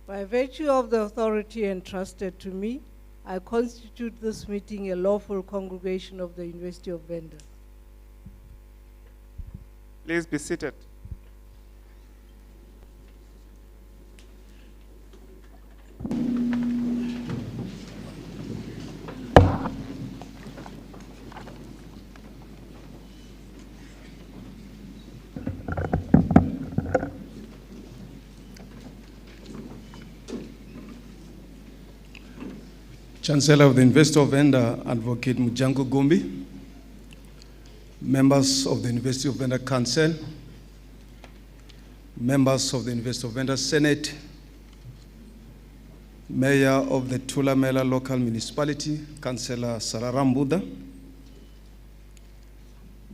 By virtue of the authority entrusted to me, I constitute this meeting a lawful congregation of the University of Venda. Please be seated. Chancellor of the University of Venda, Advocate Mujango Gumbi, members of the University of Venda Council, members of the University of Venda Senate, Mayor of the Tulamela Local Municipality, Councillor Sararambuda,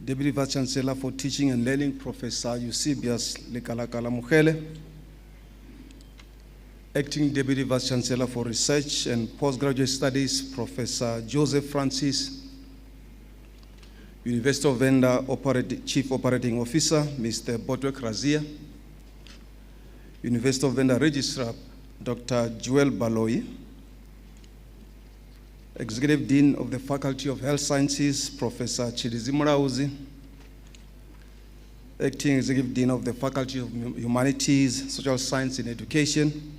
Deputy Vice Chancellor for Teaching and Learning, Professor Eusebius Lekalakala Mukhele, Acting Deputy Vice Chancellor for Research and Postgraduate Studies, Professor Joseph Francis, University of Venda Chief Operating Officer, Mr. Botwek Razia, University of Venda Registrar, Dr. Joel Baloi, Executive Dean of the Faculty of Health Sciences, Professor Chirizi Murauzi, Acting Executive Dean of the Faculty of Humanities, Social Science and Education,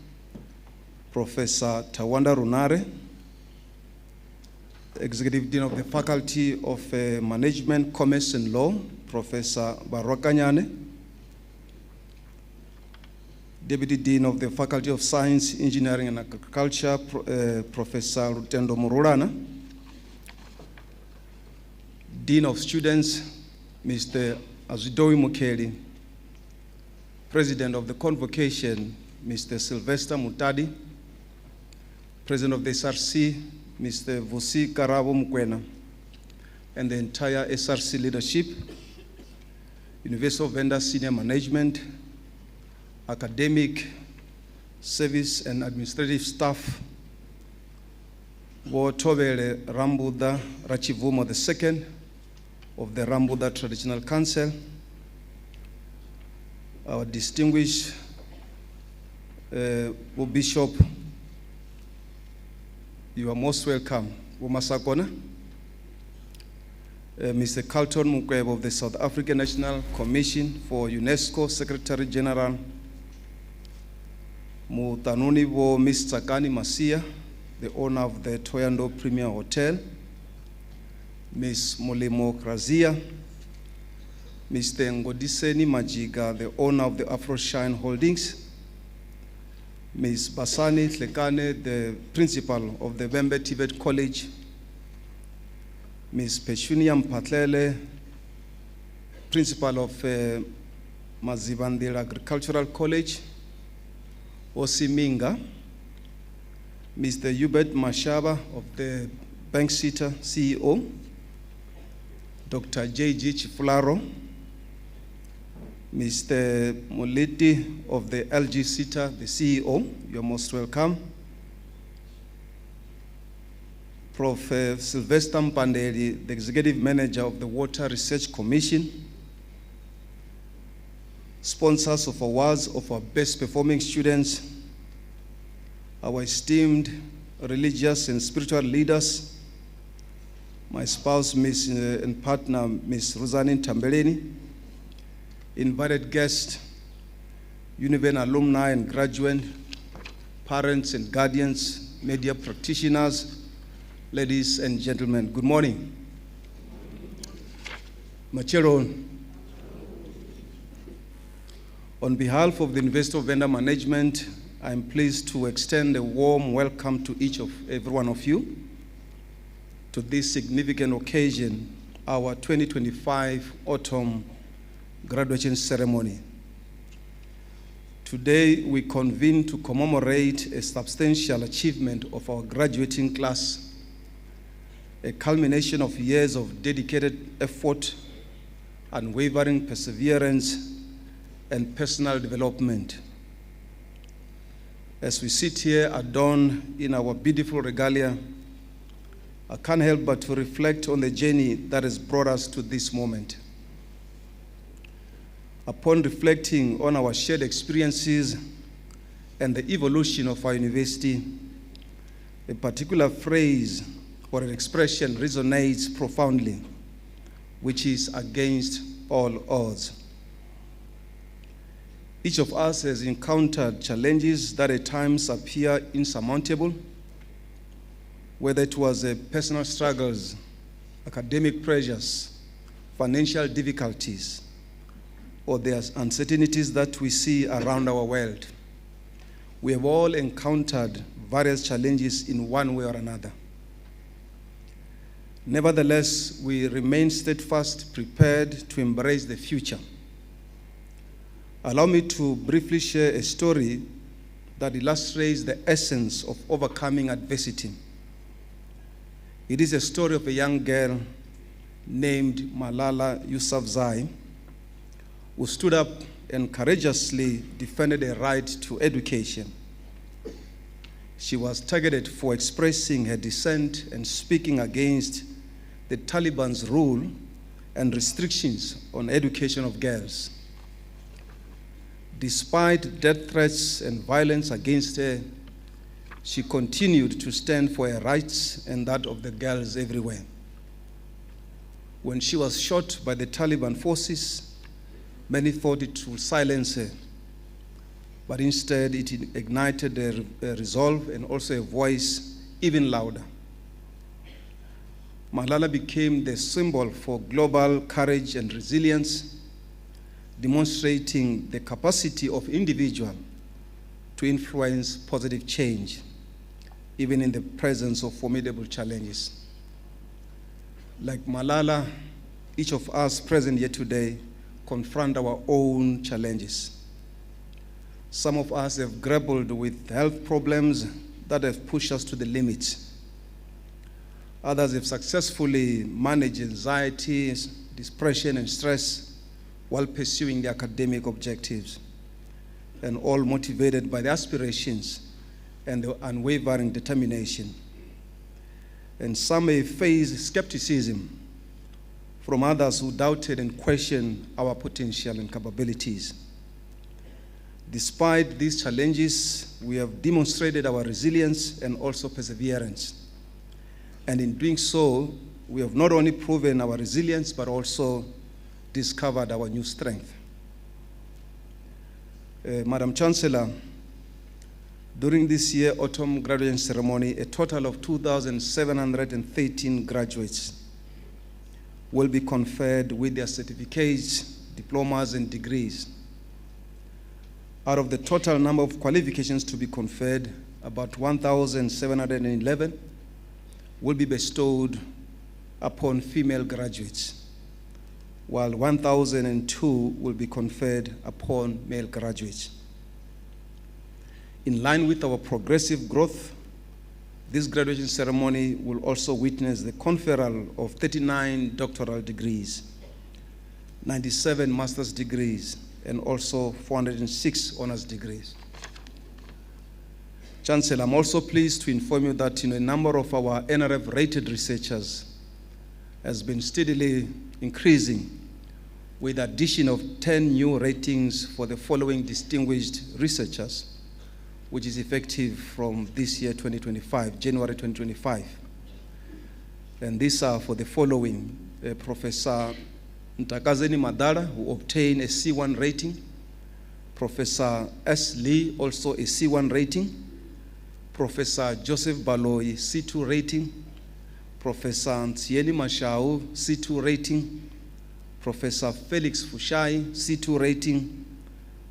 Professor Tawanda Runare, Executive Dean of the Faculty of Management, Commerce and Law, Professor Barokanyane, Deputy Dean of the Faculty of Science, Engineering and Agriculture, Professor Rutendo Mururana, Dean of Students, Mr. Azudowi Mukeli, President of the Convocation, Mr. Sylvester Mutadi, President of the SRC, Mr. Vusi Karabo Mukwena, and the entire SRC leadership, University of Venda Senior Management, academic, service and administrative staff, Wotobele Rambuda Rachivumo II of the Rambuda Traditional Council, our distinguished Bishop, you are most welcome. Umasakona, Mr. Carlton Mukwebe of the South African National Commission for UNESCO, Secretary General, Mutanuni wo Mr. Kani Masia, the owner of the Toyando Premier Hotel, Ms. Molemo Krazia, Mr. Ngodiseni Majiga, the owner of the Afroshine Holdings, Ms. Basani Tlekane, the principal of the Vembe Tibet College, Ms. Peshuniam Patlele, principal of Mazibandil Agricultural College, Osiminga, Mr. Hubert Mashaba of the Bank Sita CEO, Dr. J.G. Chifularo, Mr. Muliti of the LG Sita, the CEO, you're most welcome. Prof. Sylvester Mpandeli, the Executive Manager of the Water Research Commission, sponsors of awards of our best performing students, our esteemed religious and spiritual leaders, my spouse, Miss and partner, Miss Rosanin Tambeleni, invited guests, Univen alumni and graduates, parents and guardians, media practitioners, ladies and gentlemen, good morning. Macheron, on behalf of the University of Vendor Management, I'm pleased to extend a warm welcome to every one of you to this significant occasion, our 2025 autumn graduation ceremony. Today, we convene to commemorate a substantial achievement of our graduating class, a culmination of years of dedicated effort, unwavering perseverance, and personal development. As we sit here adorned in our beautiful regalia, I can't help but to reflect on the journey that has brought us to this moment. Upon reflecting on our shared experiences and the evolution of our university, a particular phrase or an expression resonates profoundly, which is against all odds. Each of us has encountered challenges that at times appear insurmountable, whether it was personal struggles, academic pressures, financial difficulties, or the uncertainties that we see around our world. We have all encountered various challenges in one way or another. Nevertheless, we remain steadfast, prepared to embrace the future. Allow me to briefly share a story that illustrates the essence of overcoming adversity. It is a story of a young girl named Malala Yousafzai, who stood up and courageously defended a right to education. She was targeted for expressing her dissent and speaking against the Taliban's rule and restrictions on education of girls. Despite death threats and violence against her, she continued to stand for her rights and that of the girls everywhere. When she was shot by the Taliban forces, many thought it would silence her, but instead it ignited a resolve and also a voice even louder. Malala became the symbol for global courage and resilience, demonstrating the capacity of individuals to influence positive change, even in the presence of formidable challenges. Like Malala, each of us present here today confront our own challenges. Some of us have grappled with health problems that have pushed us to the limits. Others have successfully managed anxiety, depression, and stress while pursuing their academic objectives, and all motivated by the aspirations and the unwavering determination. And some may face skepticism from others who doubted and questioned our potential and capabilities. Despite these challenges, we have demonstrated our resilience and also perseverance. And in doing so, we have not only proven our resilience, but also discovered our new strength. Madam Chancellor, during this year autumn graduation ceremony, a total of 2,713 graduates will be conferred with their certificates, diplomas, and degrees. Out of the total number of qualifications to be conferred, about 1,711 will be bestowed upon female graduates, while 1,002 will be conferred upon male graduates. In line with our progressive growth, this graduation ceremony will also witness the conferral of 39 doctoral degrees, 97 master's degrees, and also 406 honors degrees. Chancellor, I'm also pleased to inform you that a number of our NRF-rated researchers has been steadily increasing, with the addition of 10 new ratings for the following distinguished researchers, which is effective from this year, 2025, January 2025. And these are for the following: Professor Ntakazeni Madara, who obtained a C1 rating; Professor S. Lee, also a C1 rating; Professor Joseph Baloi, C2 rating; Professor Ntsieni Mashau, C2 rating; Professor Felix Fushai, C2 rating;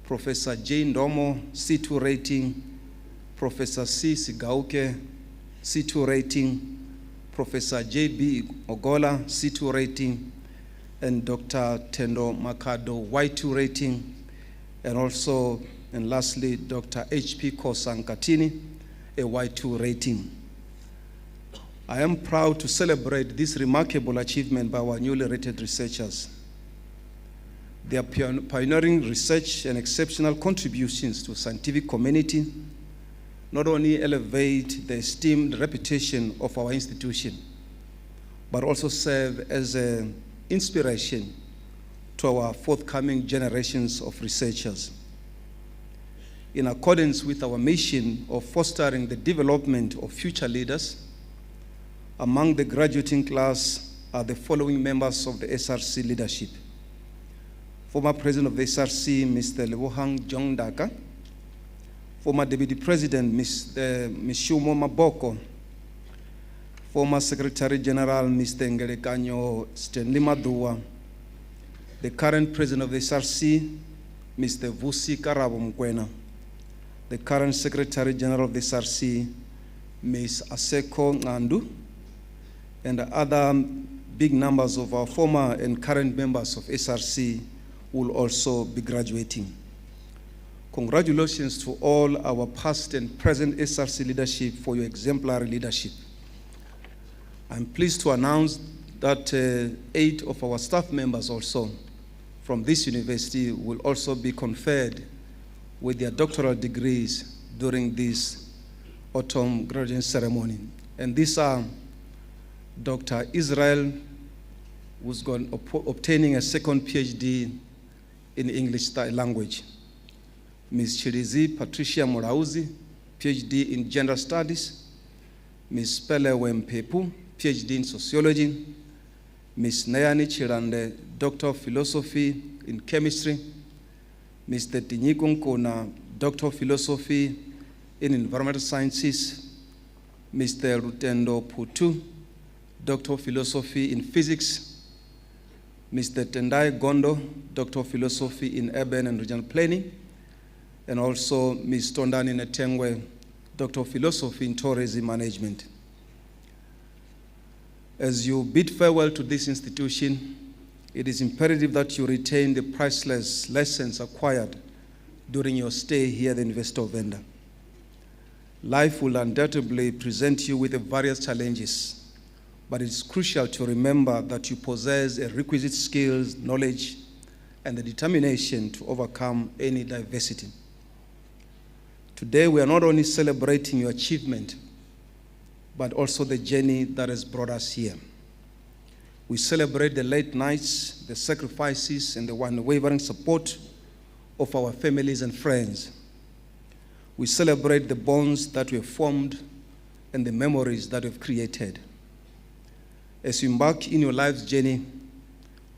Professor J. Ndomo, C2 rating; Professor C. Sigauke, C2 rating; Professor J.B. Ogola, C2 rating; and Dr. Tendo Makado, Y2 rating; and also, and lastly, Dr. H.P. Kosankatini, a Y2 rating. I am proud to celebrate this remarkable achievement by our newly rated researchers. Their pioneering research and exceptional contributions to the scientific community not only elevate the esteemed reputation of our institution, but also serve as an inspiration to our forthcoming generations of researchers. In accordance with our mission of fostering the development of future leaders, among the graduating class are the following members of the SRC leadership: former President of the SRC, Mr. Lebohang Jongdaka; former Deputy President, Mr. Mishumo Maboko; former Secretary General, Mr. Ngelekanyo Stanley Madua; the current President of the SRC, Mr. Vusi Karabo Mkwena; the current Secretary General of the SRC, Ms. Aseko Ngandu; and other big numbers of our former and current members of SRC will also be graduating. Congratulations to all our past and present SRC leadership for your exemplary leadership. I'm pleased to announce that 8 of our staff members also from this university will also be conferred with their doctoral degrees during this autumn graduation ceremony. And these are Dr. Israel, who's obtaining a second PhD in English language; Ms. Chirizi Patricia Morauzi, PhD in Gender Studies; Ms. Pele Wempepu, PhD in Sociology; Ms. Nayani Chirande, Doctor of Philosophy in Chemistry; Mr. Tinyiko Nkona, Doctor of Philosophy in Environmental Sciences; Mr. Rutendo Putu, Doctor of Philosophy in Physics; Mr. Tendai Gondo, Doctor of Philosophy in Urban and Regional Planning; and also Ms. Tondani Netengwe, Doctor of Philosophy in Tourism Management. As you bid farewell to this institution, it is imperative that you retain the priceless lessons acquired during your stay here at the University of Venda. Life will undoubtedly present you with various challenges, but it's crucial to remember that you possess a requisite skills, knowledge, and the determination to overcome any diversity. Today, we are not only celebrating your achievement, but also the journey that has brought us here. We celebrate the late nights, the sacrifices, and the unwavering support of our families and friends. We celebrate the bonds that we have formed and the memories that we've created. As you embark in your life's journey,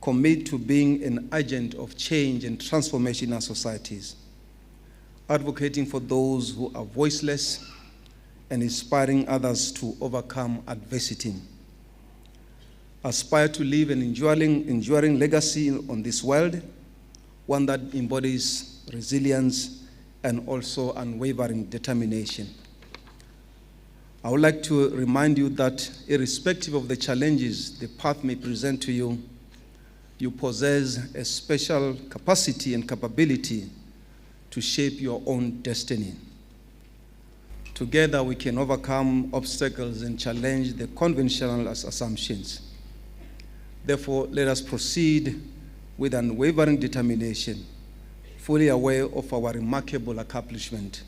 commit to being an agent of change and transformation in our societies, advocating for those who are voiceless and inspiring others to overcome adversity. Aspire to leave an enduring legacy on this world, one that embodies resilience and also unwavering determination. I would like to remind you that irrespective of the challenges the path may present to you, you possess a special capacity and capability to shape your own destiny. Together we can overcome obstacles and challenge the conventional assumptions. Therefore, let us proceed with unwavering determination, fully aware of our remarkable accomplishment,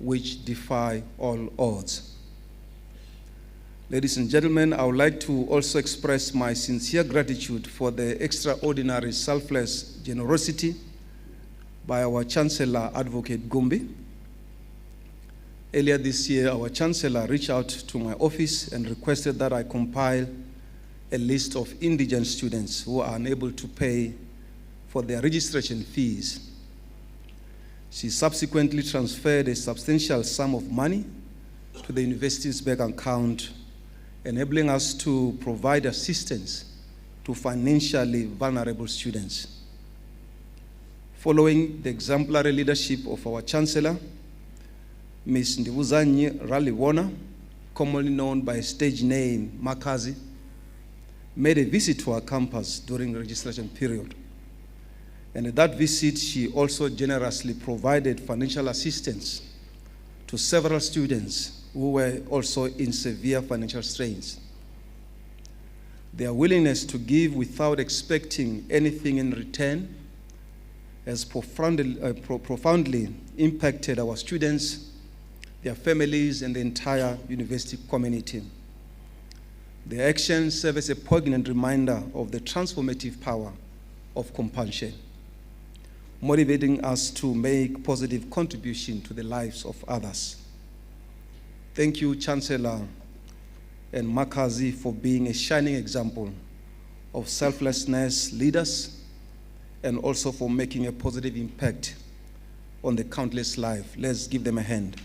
which defy all odds. Ladies and gentlemen, I would like to also express my sincere gratitude for the extraordinary selfless generosity by our Chancellor, Advocate Gumbi. Earlier this year, our Chancellor reached out to my office and requested that I compile a list of indigent students who are unable to pay for their registration fees. She subsequently transferred a substantial sum of money to the university's bank account, enabling us to provide assistance to financially vulnerable students. Following the exemplary leadership of our Chancellor, Ms. Ndivuzanyi Raliwona, commonly known by stage name Makazi, made a visit to our campus during the registration period. And at that visit, she also generously provided financial assistance to several students who were also in severe financial strains. Their willingness to give without expecting anything in return has profoundly impacted our students, their families, and the entire university community. Their actions serve as a poignant reminder of the transformative power of compassion, motivating us to make positive contribution to the lives of others. Thank you, Chancellor and Makazi, for being a shining example of selflessness leaders, and also for making a positive impact on the countless lives. Let's give them a hand.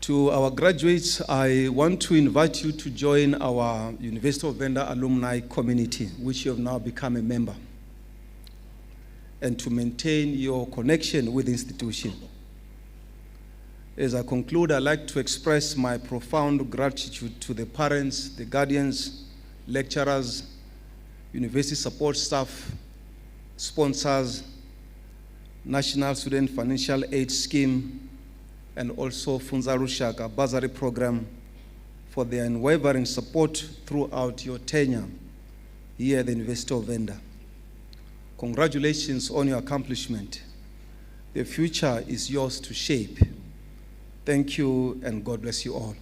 To our graduates, I want to invite you to join our University of Venda alumni community, which you have now become a member, and to maintain your connection with the institution. As I conclude, I'd like to express my profound gratitude to the parents, the guardians, lecturers, university support staff, sponsors, National Student Financial Aid Scheme, and also Funza Rushaka Bursary Program for their unwavering support throughout your tenure here at the University of Venda. Congratulations on your accomplishment. The future is yours to shape. Thank you, and God bless you all.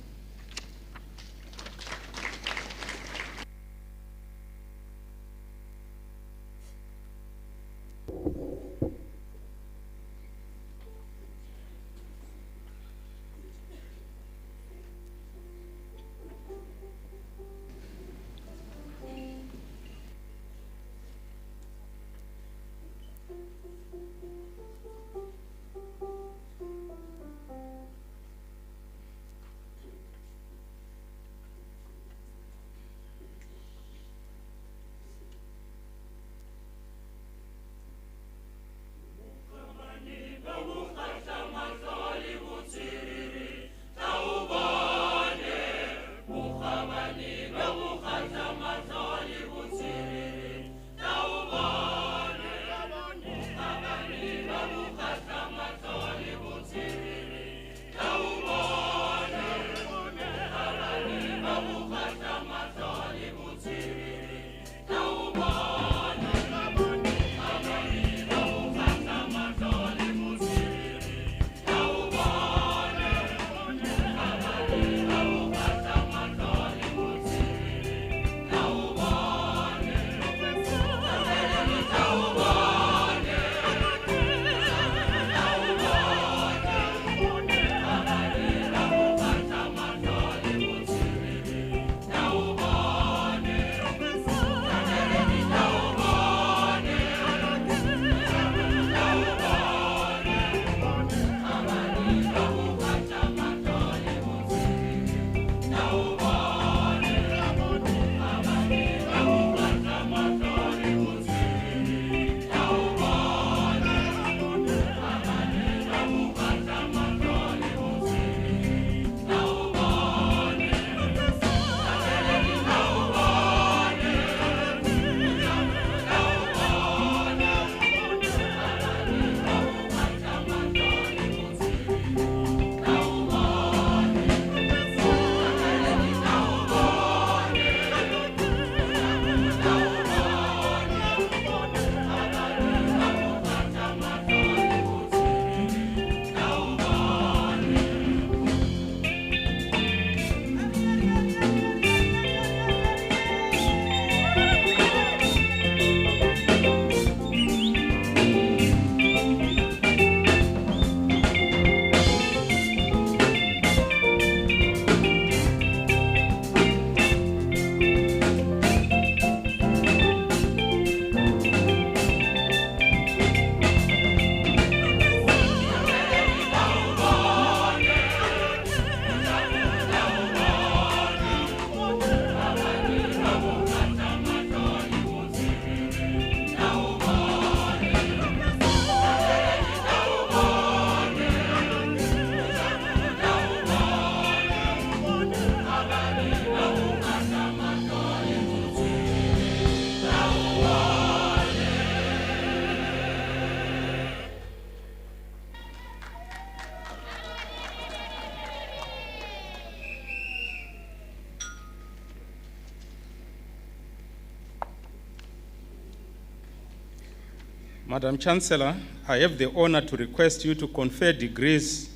Madam Chancellor, I have the honor to request you to confer degrees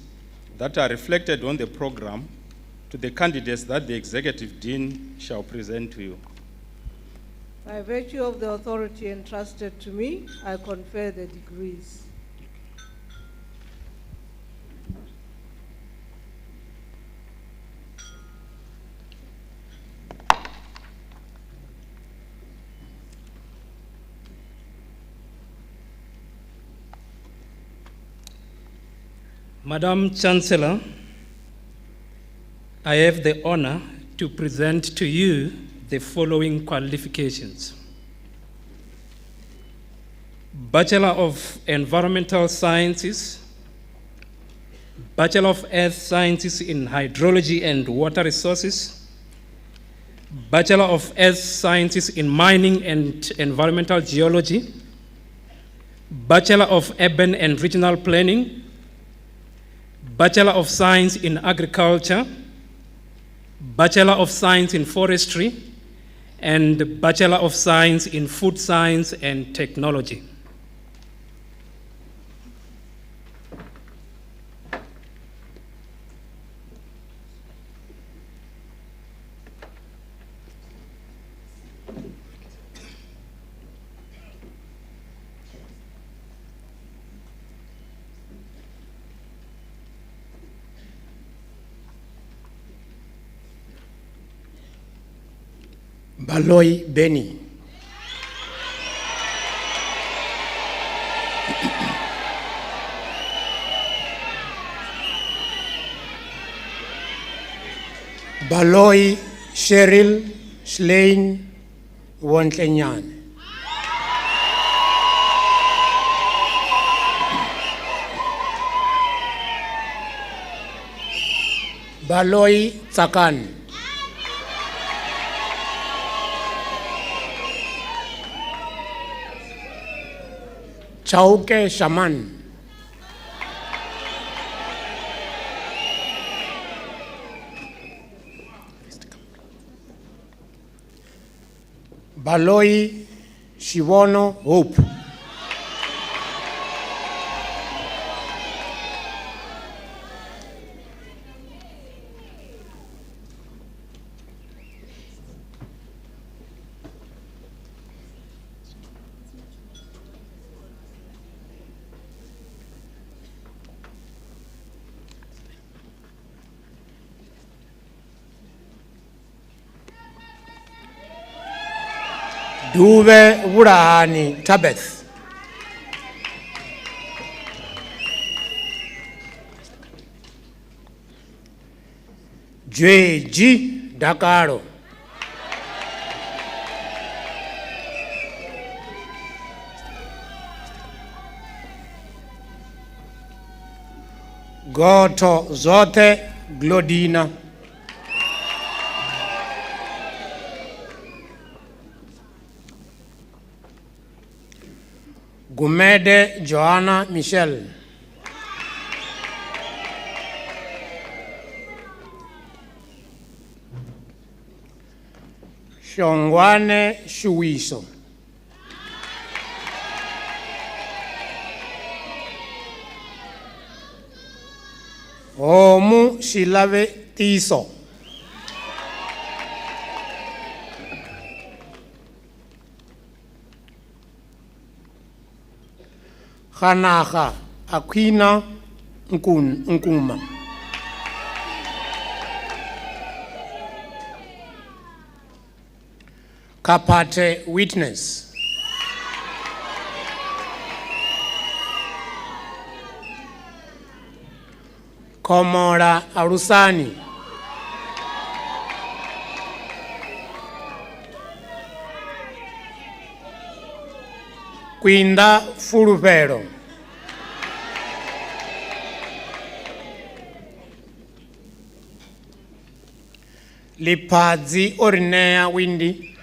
that are reflected on the program to the candidates that the Executive Dean shall present to you. By virtue of the authority entrusted to me, I confer the degrees. Madam Chancellor, I have the honor to present to you the following qualifications. Bachelor of Environmental Sciences, Bachelor of Earth Sciences in Hydrology and Water Resources, Bachelor of Earth Sciences in Mining and Environmental Geology, Bachelor of Urban and Regional Planning, Bachelor of Science in Agriculture, Bachelor of Science in Forestry, and Bachelor of Science in Food Science and Technology. Baloi Beni. Baloi Cheryl Schlein Wontlenyan. Baloi Tsakan. Chauke Shaman. Baloi Shivono Hope. Duve Wurani Tabeth. Jweji Dakaro. Goto Zote Glodina. Gumede Joanna Michelle. Shongwane Shuiso. Omu Shilave Tiso. Hanaha Aquina Nkuma. Kapate Witness. Komora Arusani. Quinda Furuvero. Lipadzi Orinea Windy.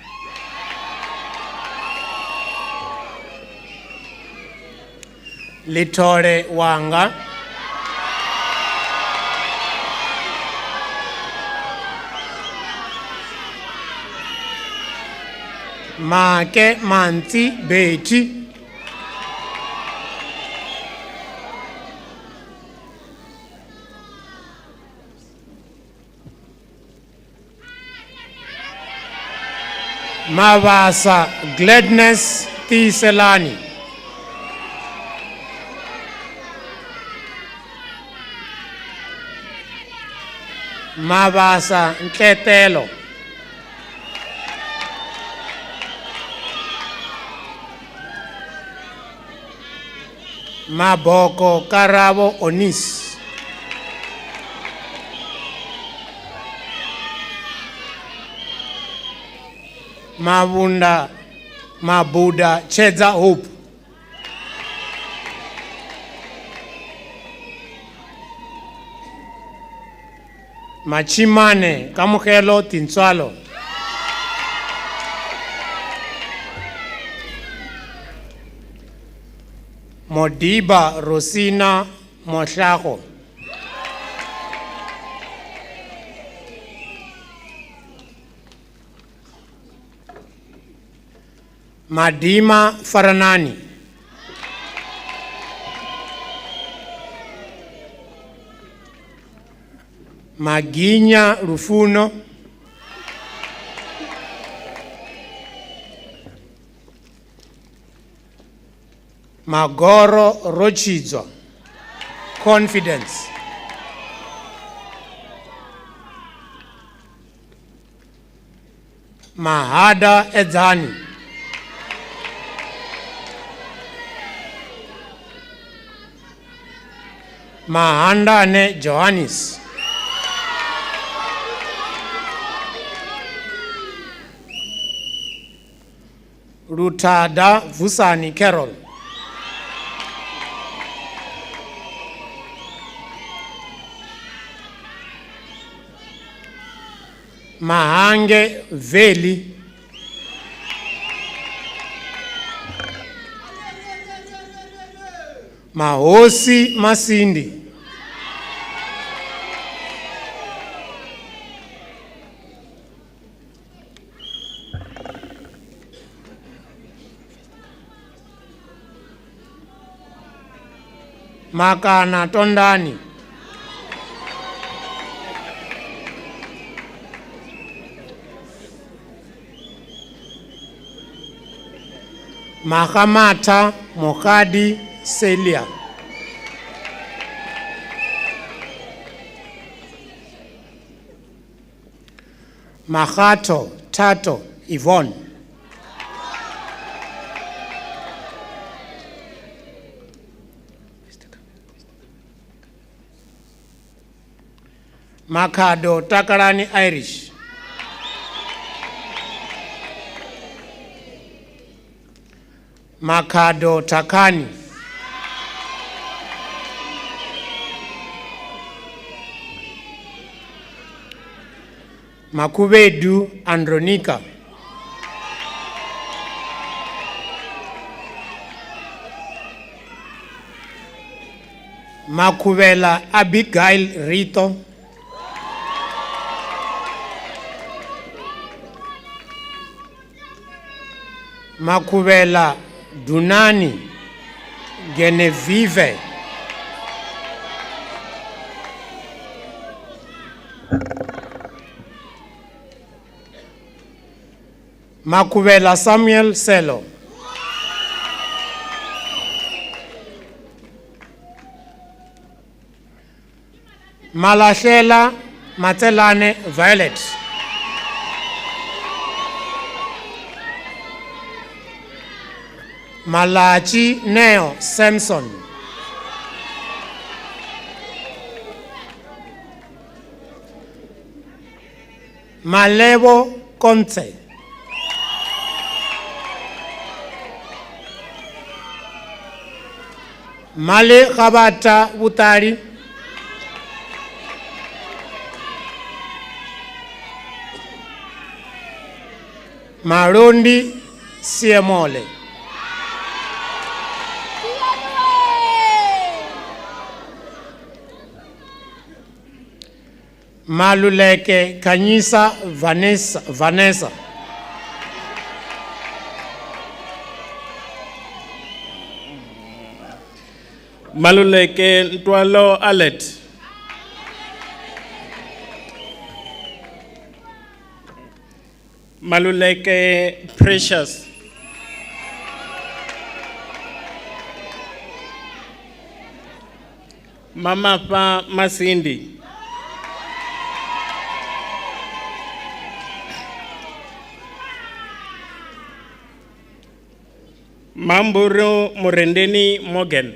Litore Wanga. Make Manti Beti. Mabasa Gladness Tiselani. Mabasa Nketelo. Maboko Karabo Onis. Mabuda Chedza Hope. Machimane Kamukelo Tinswalo. Modiba Rosina Moshago. Madima Faranani. Maginya Rufuno. Magoro Rochizo. Confidence. Mahada Edzani. Mahanda ne Johannes. Rutada Vusani Carol. Mahange Veli. Mahosi Masindi. Makana Tondani. Mahamata Mokadi Celia. Mahato Tato Yvonne. Makado Takarani Irish. Makado Takani. Makubedu Andronika. Makubela Abigail Rito. Makubela Dunani Genevieve. Makubela Samuel Selo. Malashela Matelane Violet. Malachi Neo Samson. Malevo Conte. Male Kabata Butari. Marundi Siemole. Maluleke Kanyisa Vanessa. Maluleke Ntwalo Alet. Maluleke Precious, Mama Pa Masindi, Mamburu Murendeni Morgan,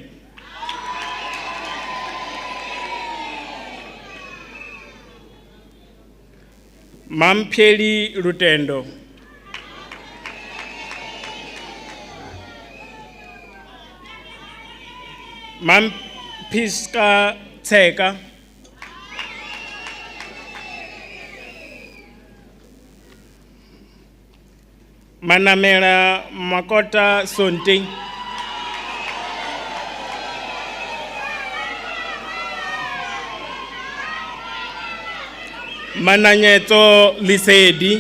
Mampieli Lutendo, Mampiska Tseka, Manamela Makota Sonti, Mananyeto Lisedi,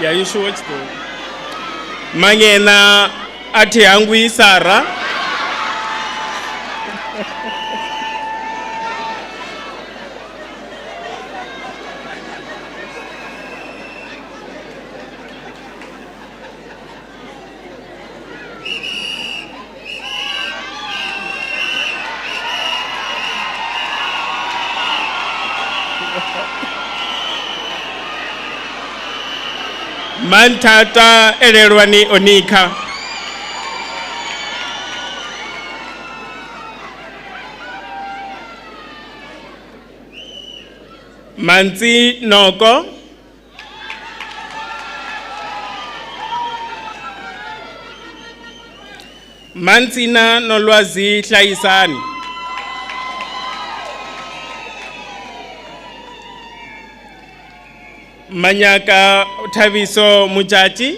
yeah, you should watch the Mangena Atiangwi Sara, Mantata Ererwani Onika, Manzi Noko, Manzina Nolwazi Tlaisani, Manyaka Taviso Muchachi,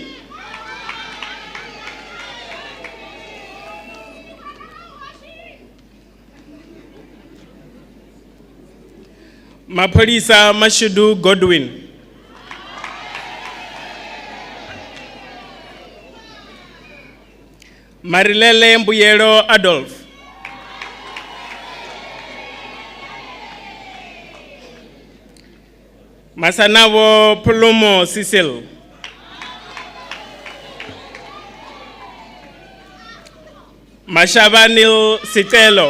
Mapolisa Mashudu Godwin, Marilele Mbuyero Adolf, Masanavo Pulumo Cecil, Mashavanil Sitelo,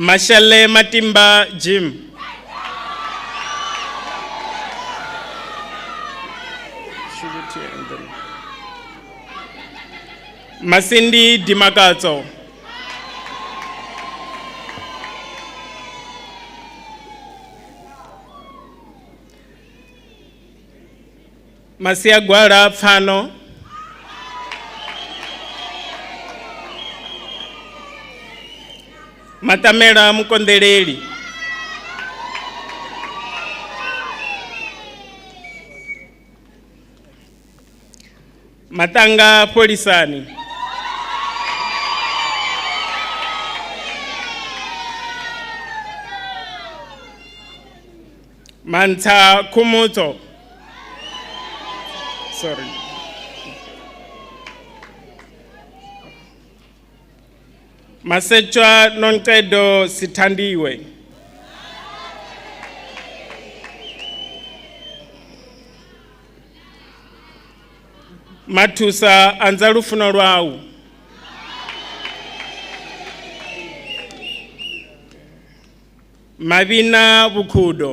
Mashale Matimba Jim, Masindi Dimakato, Masia Gwara Fano, Matamera Mukondereli, Matanga Polisani, Manta Kumuto, sorry, Masechwa Nonkedo Sitandiwe, Matusa Anzarufuno Rwau, Mavina Bukudo,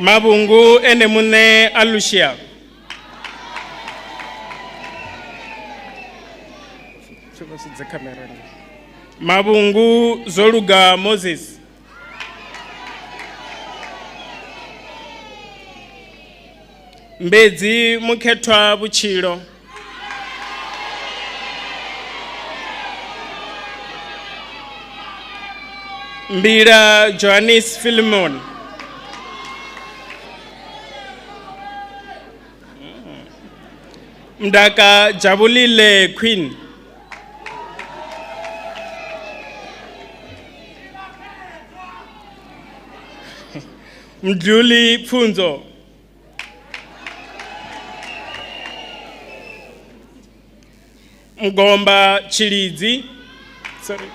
Mabungu Enemune Alushia, Mabungu Zoruga Moses, Mbezi Muketwa Buchiro, Mbira Johannes Philemon. Mdaka Jabulile Queen. Mduli Funzo. Mgomba Chilizi. Sorry.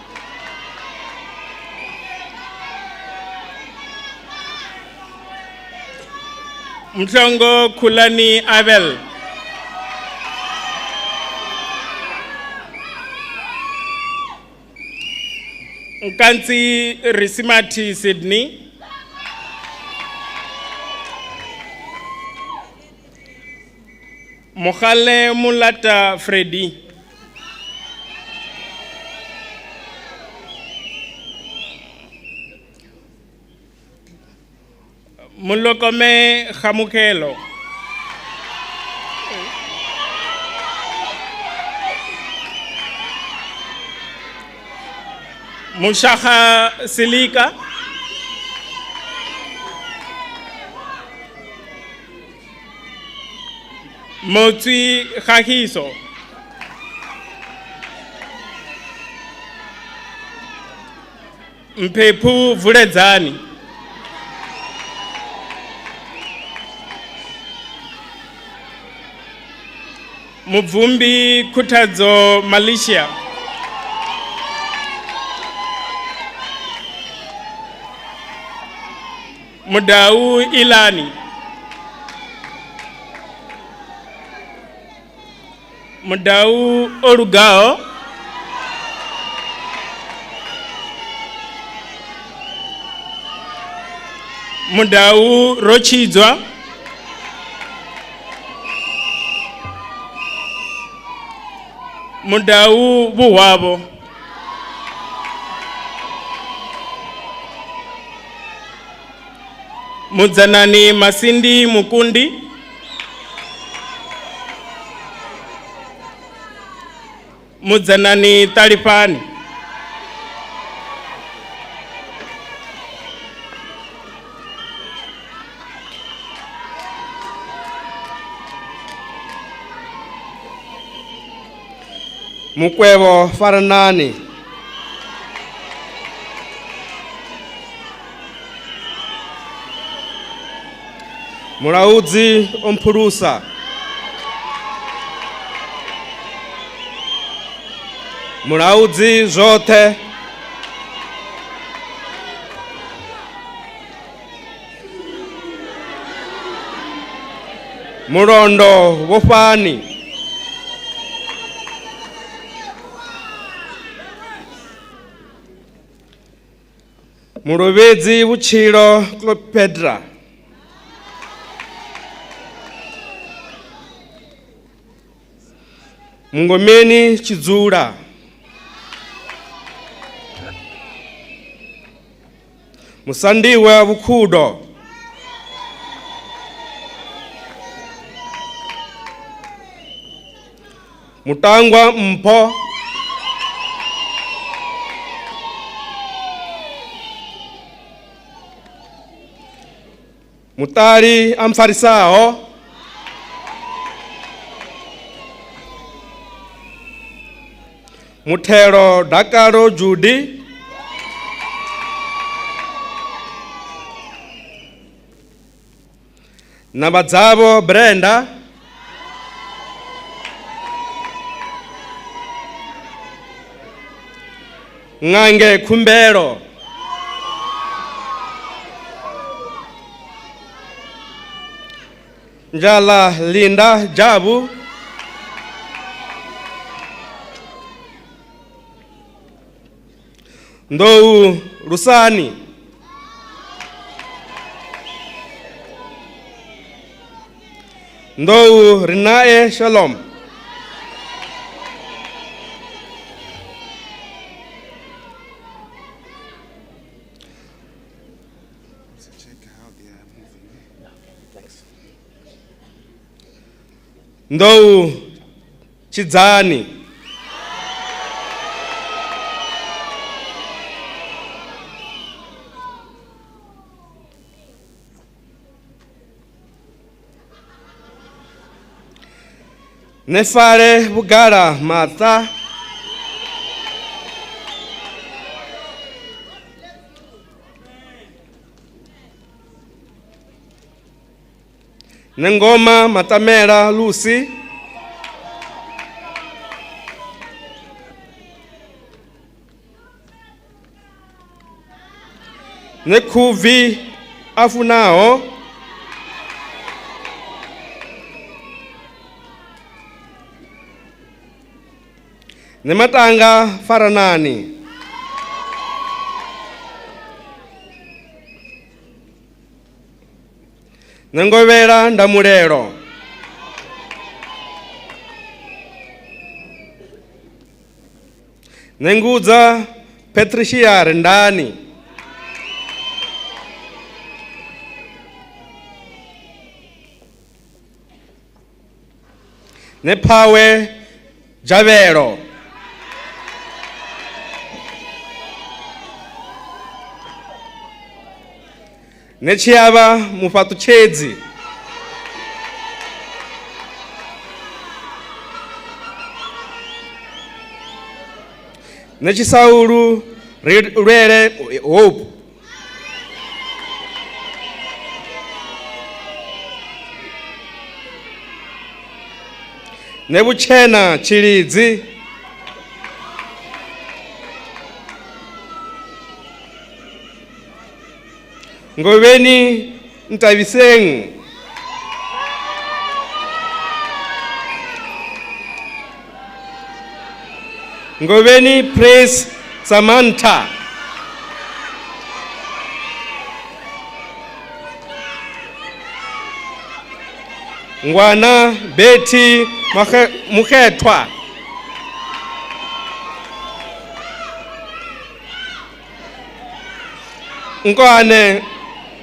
Mtongo Kulani Abel. Nkansi Risimati Sydney. Mokhale Mulata Freddy. Mulokome Khamukelo. Mushaha Silika. Motsi Khahiso. Mpepu Vuledzani. Muvumbi Kutadzo Malaysia. Mudau Ilani. Mudau Orugao. Mudau Rochizwa. Mudau Buwabo. Mudzanani Masindi Mukundi. Mudzanani Talipani. Mukwevo Faranani. Muraudzi Ompurusa. Muraudzi Zote. Murondo Wofani. Murovedzi Vuchiro Clopedra. Mungomeni Chizura. Musandiwe Vukudo. Mutangwa Mpo. Mutari Amfarisao. Mutero Dakaro Judy. Nabadzavo Brenda. Ngange Kumbero. Njala Linda Jabu. Ndou Rusani. Ndou Rinae Shalom. Ndou Chidzani. Nefare Bugara Martha, Nengoma Matamela Lucy, Nekuvi Afunao, Nematanga Faranani, Nengovera Ndamurero, Nenguza Patricia Rendani, Nepawe Javero, Nechiava Mufatuchezi, Nechisauru Rere Hope, Nebuchena Chirizi, Ngoweni Ntaviseng, Ngoweni Praise Samantha, Ngwana Betty Mukhetwa, Ngwane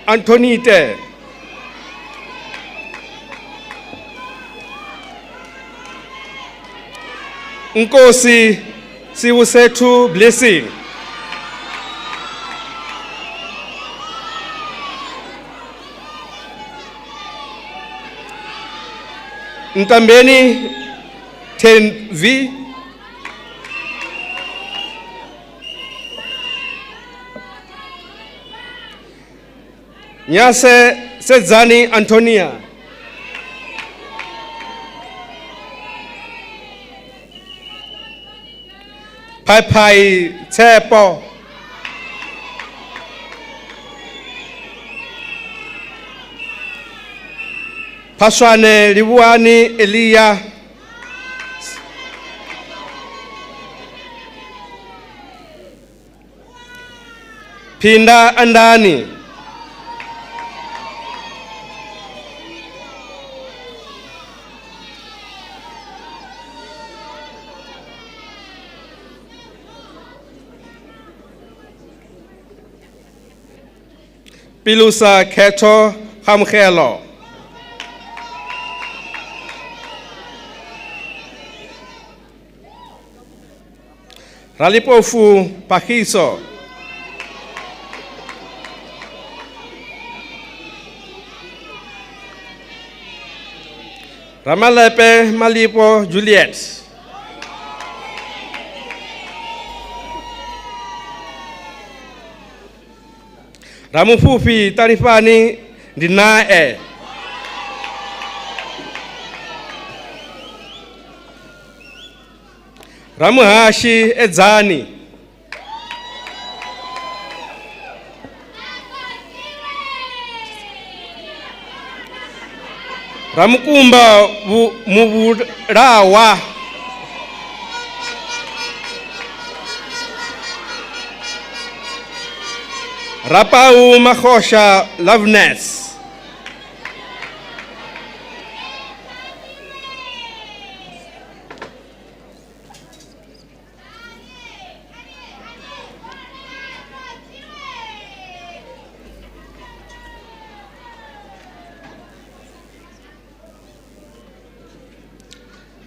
Antonite, Nkosi Siwusethu Blessing, Ntambeni Tenvi, Nyase Sedzani Antonia, Pai Pai Tsepo, Paswane Libuani Elia, Pinda Andani, Pilusa Keto Hamkhelo, Ralipofu Pakiso, Ramalepe Malipo Juliet, Ramufufi Tarifani Dinae, Ramuhashi Edzani, Ramukumba Muburawa, Rapau Mahosha Loveness,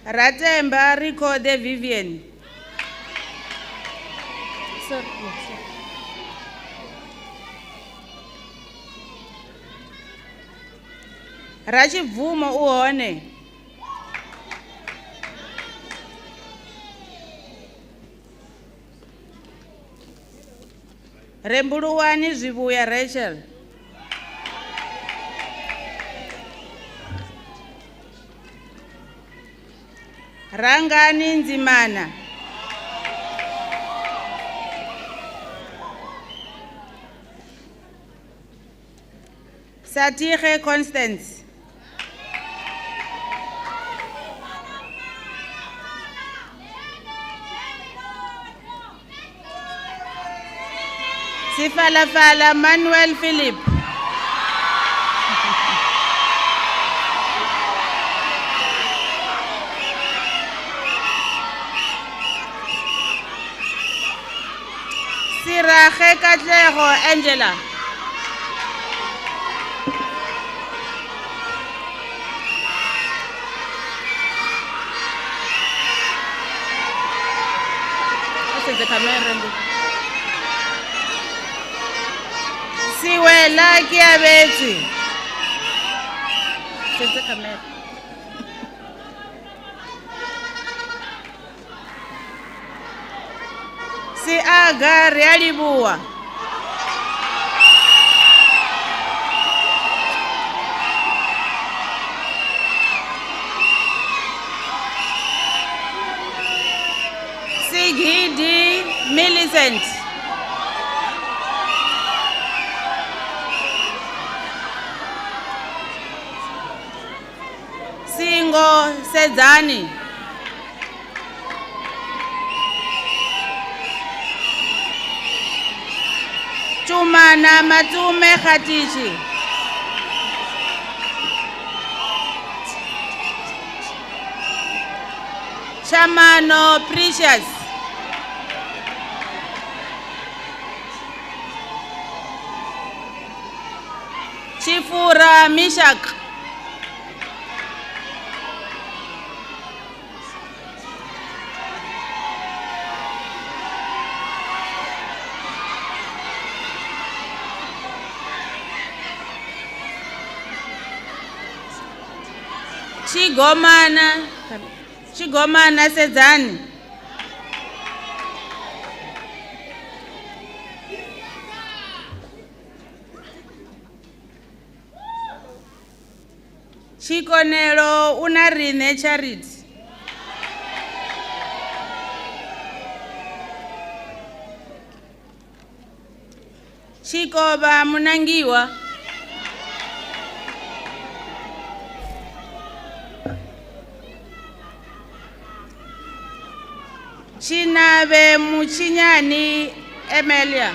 Ratemba Rico de Vivian, Rachivumo Uone, Rembuluwani Zvibuya Rachel. Rangani Nzimana. Satire Constance. Sifalafala Manuel Philip. Siraje Katlego Angela. The camera. Siwela Kiabeti. The camera. Si Aga Realibua. Sigidi Millicent. Singo Sedzani. Chumana Matume Khatichi. Chamano Precious. Chifura Mishak. Chigomana Sedzani. Chikonelo Unarine Charity. Chikoba Munangiwa. Chinabe Muchinyani Emilia.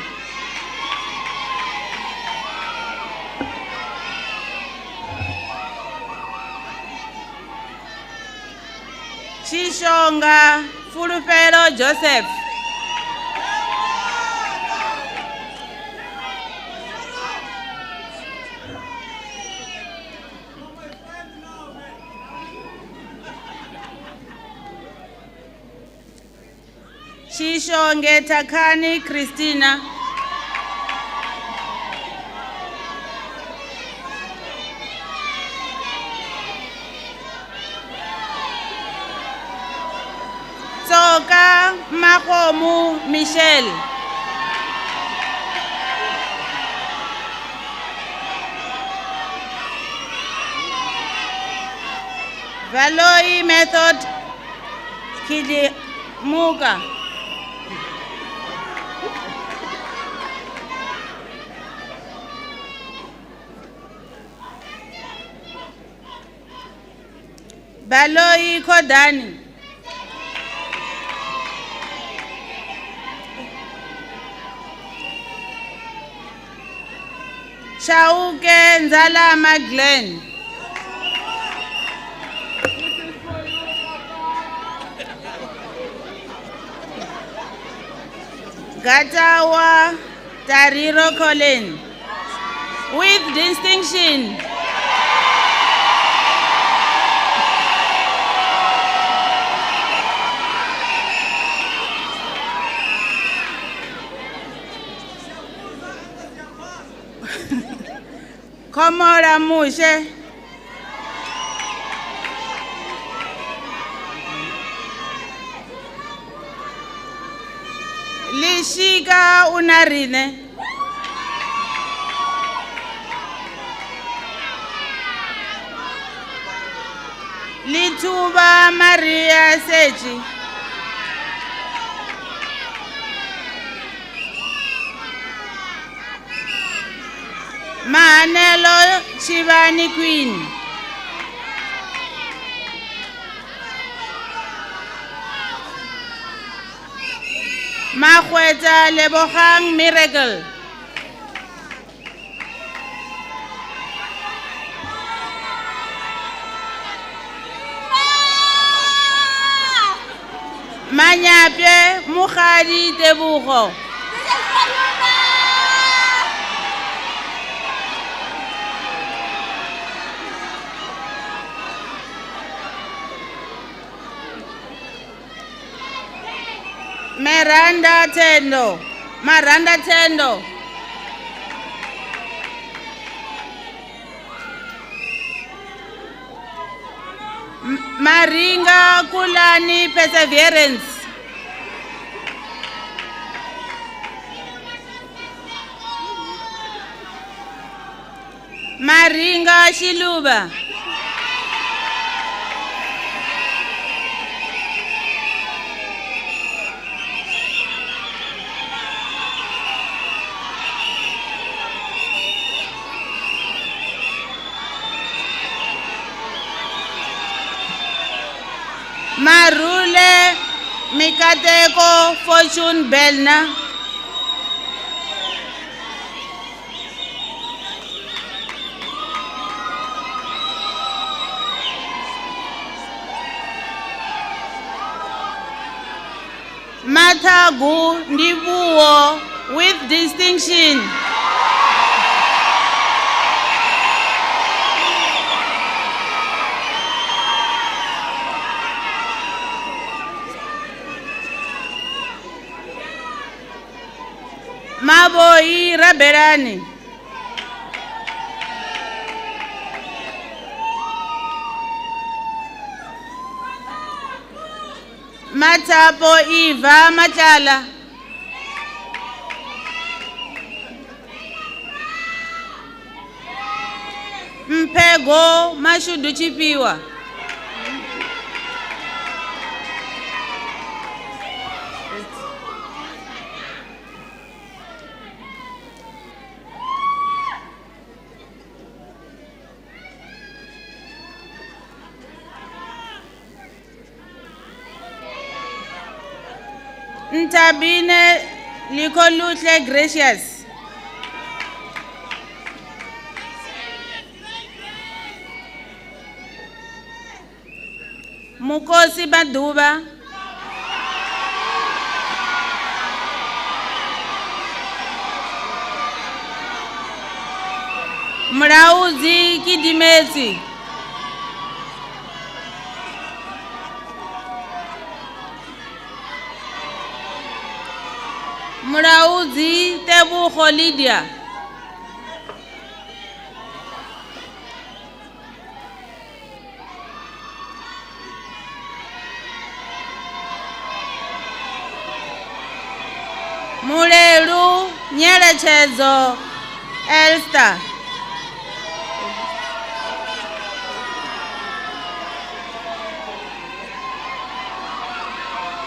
Chishonga Fulufero Joseph. Chishonge Takani Christina. Soka Makomu Michelle. Valoi Method Kidimuka. Baloi Kodani. Chauke Nzala Maglen. Gatawa Tariro Colin. With distinction. Komora Mushe. Lishika Unarine. Lituba Maria Sechi. Mahanelo Shivani Queen. Makweta Lebohang Miracle. Manyapye Mukhadi Tebuho. Maranda Tendo. Maringa Kulani Perseverance. Maringa Shiluba. Marule Mikateko Fortune Belna. Matagu Ndibuo with distinction. Maboi Raberani. Matapo Eva Machala. Mpego Mashudu Chipiwa. Ntabine Likolutle Gracious. Mukosi Baduba. Mrauzi Kidimezi. Mrauzi Tebuho Lydia. Muleru Nyelechezo Elster.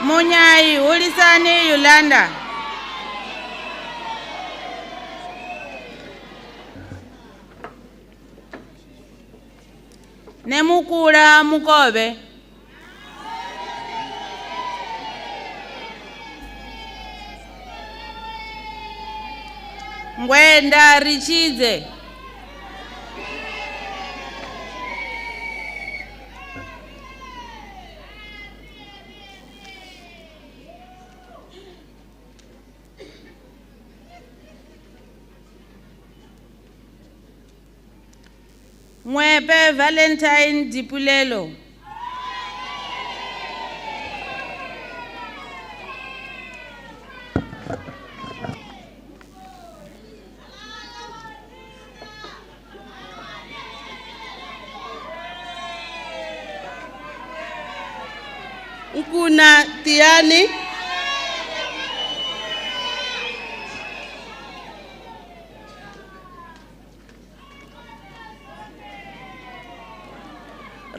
Munyai Ulisani Yolanda. Nemukura Mukobe. Ngwenda Richize. Mwepe Valentine Dipulelo. Ukuna Tiani.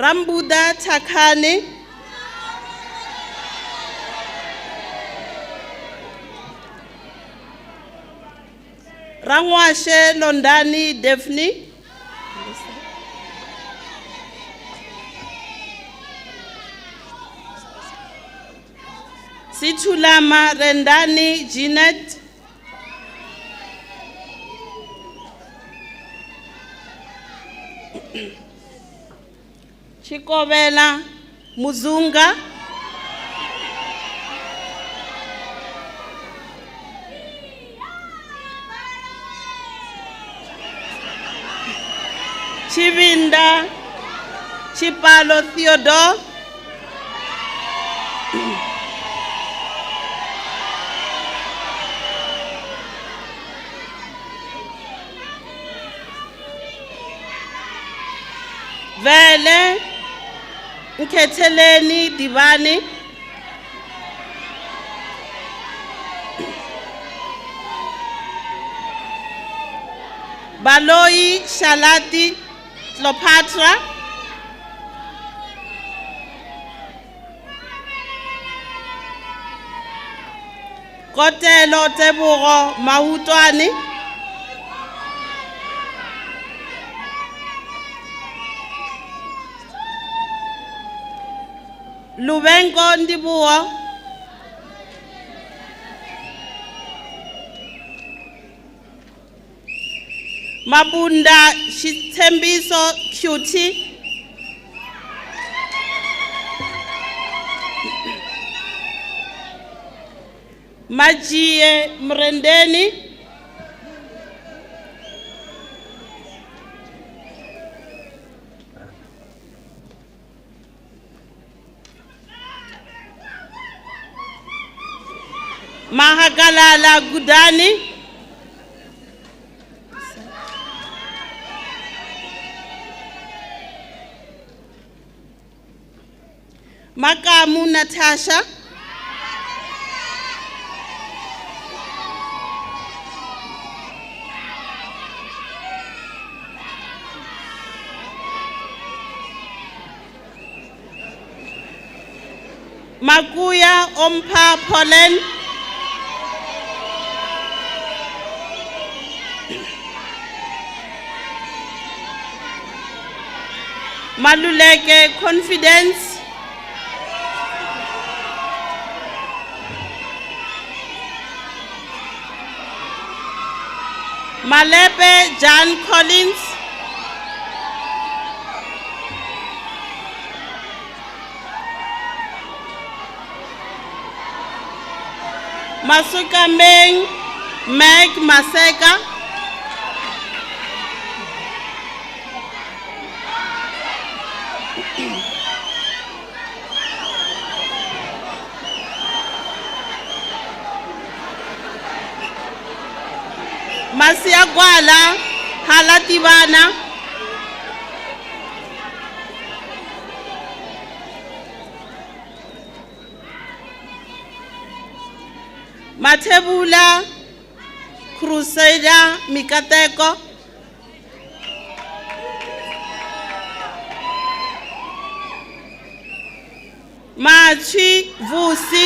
Rambuda Takane, Rangwashe Londani Daphne, Situlama Rendani Jeanette, Chikovela Muzunga, Chivinda Chipalo Theodore, Vele Nketheleni Divani, Baloi Shalati Cleopatra, Kotelo Teburo Mahutwani, Lubengo Ndibuo, Mabunda Shitembiso Cutie, Majie Mrendeni, Mahagalala Gudani, Makamu Natasha, Maguya Ompa Polen, Maluleke Confidence, Malepe John Collins, Masuka Meng Meg Maseka, Masia Gwala Halatibana, Matebula Crusader Mikateko, Machi Vusi,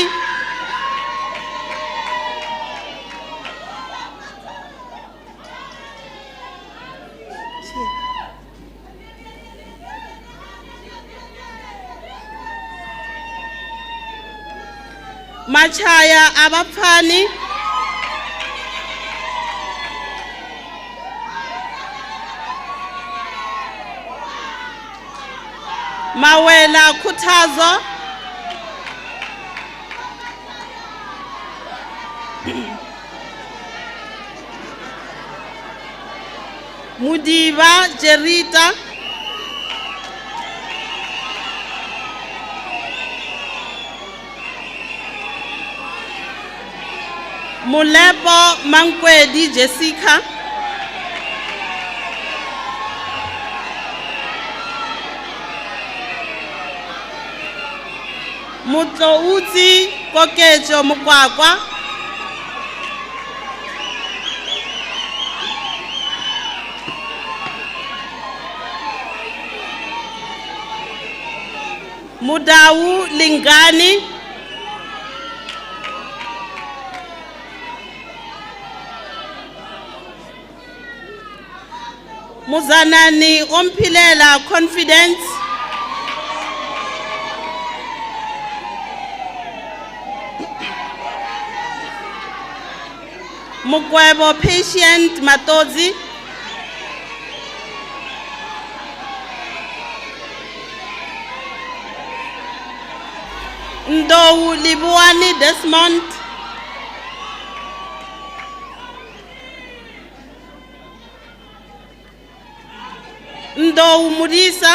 Machaya Abapani, Mawela Kutazo, Mudiva Jerita, Mulepo Mankwedi Jessica, Mutlouti Kokecho Mukwakwa, Mudau Lingani, Muzanani Ompilela Confidence, Mukwebo Patient Matozi, Ndou Libuani Desmond, Ndou Mudisa,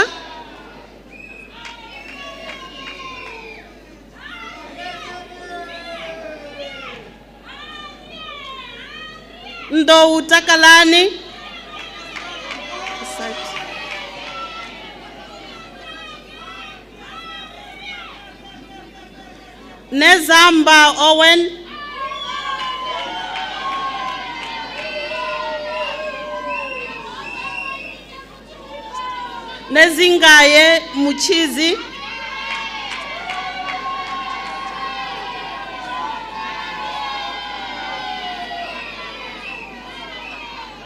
Ndou Takalani, Nezamba Owen, Nezingaye Muchizi,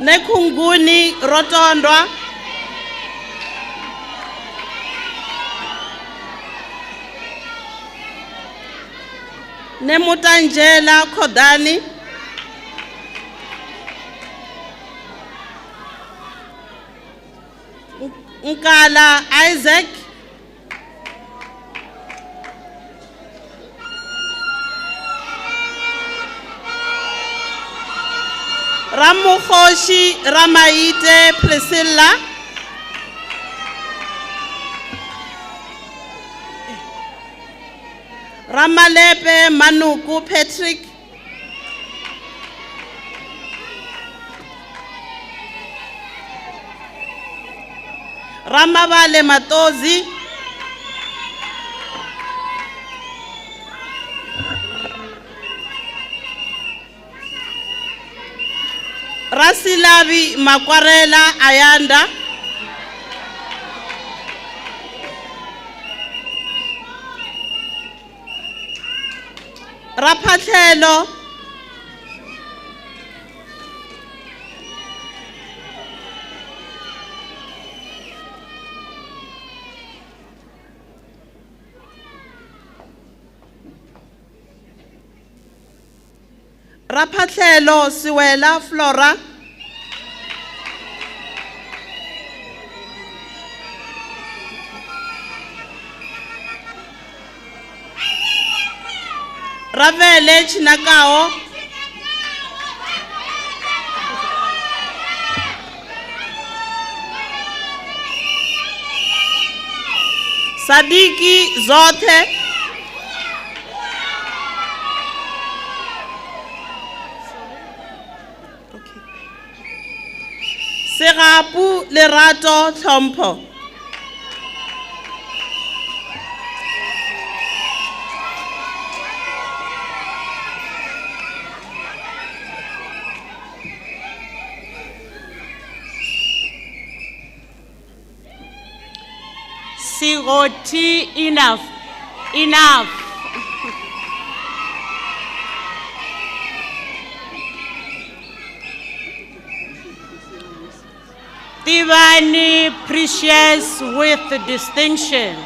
Nekunguni Rotondwa, Nemutangela Kodani, Nkala Isaac, Ramukhoshi Ramaite Priscilla, Ramalepe Manuku Patrick, Ramabale Matozi, Rasilavi Makwarela Ayanda, Rapatlelo Rapatlelo Siwela Flora, Ravele Chinakao, Sadiki Zote, Serapu Lerato Thompo, Sigoti enough. Tivani Precious with distinction.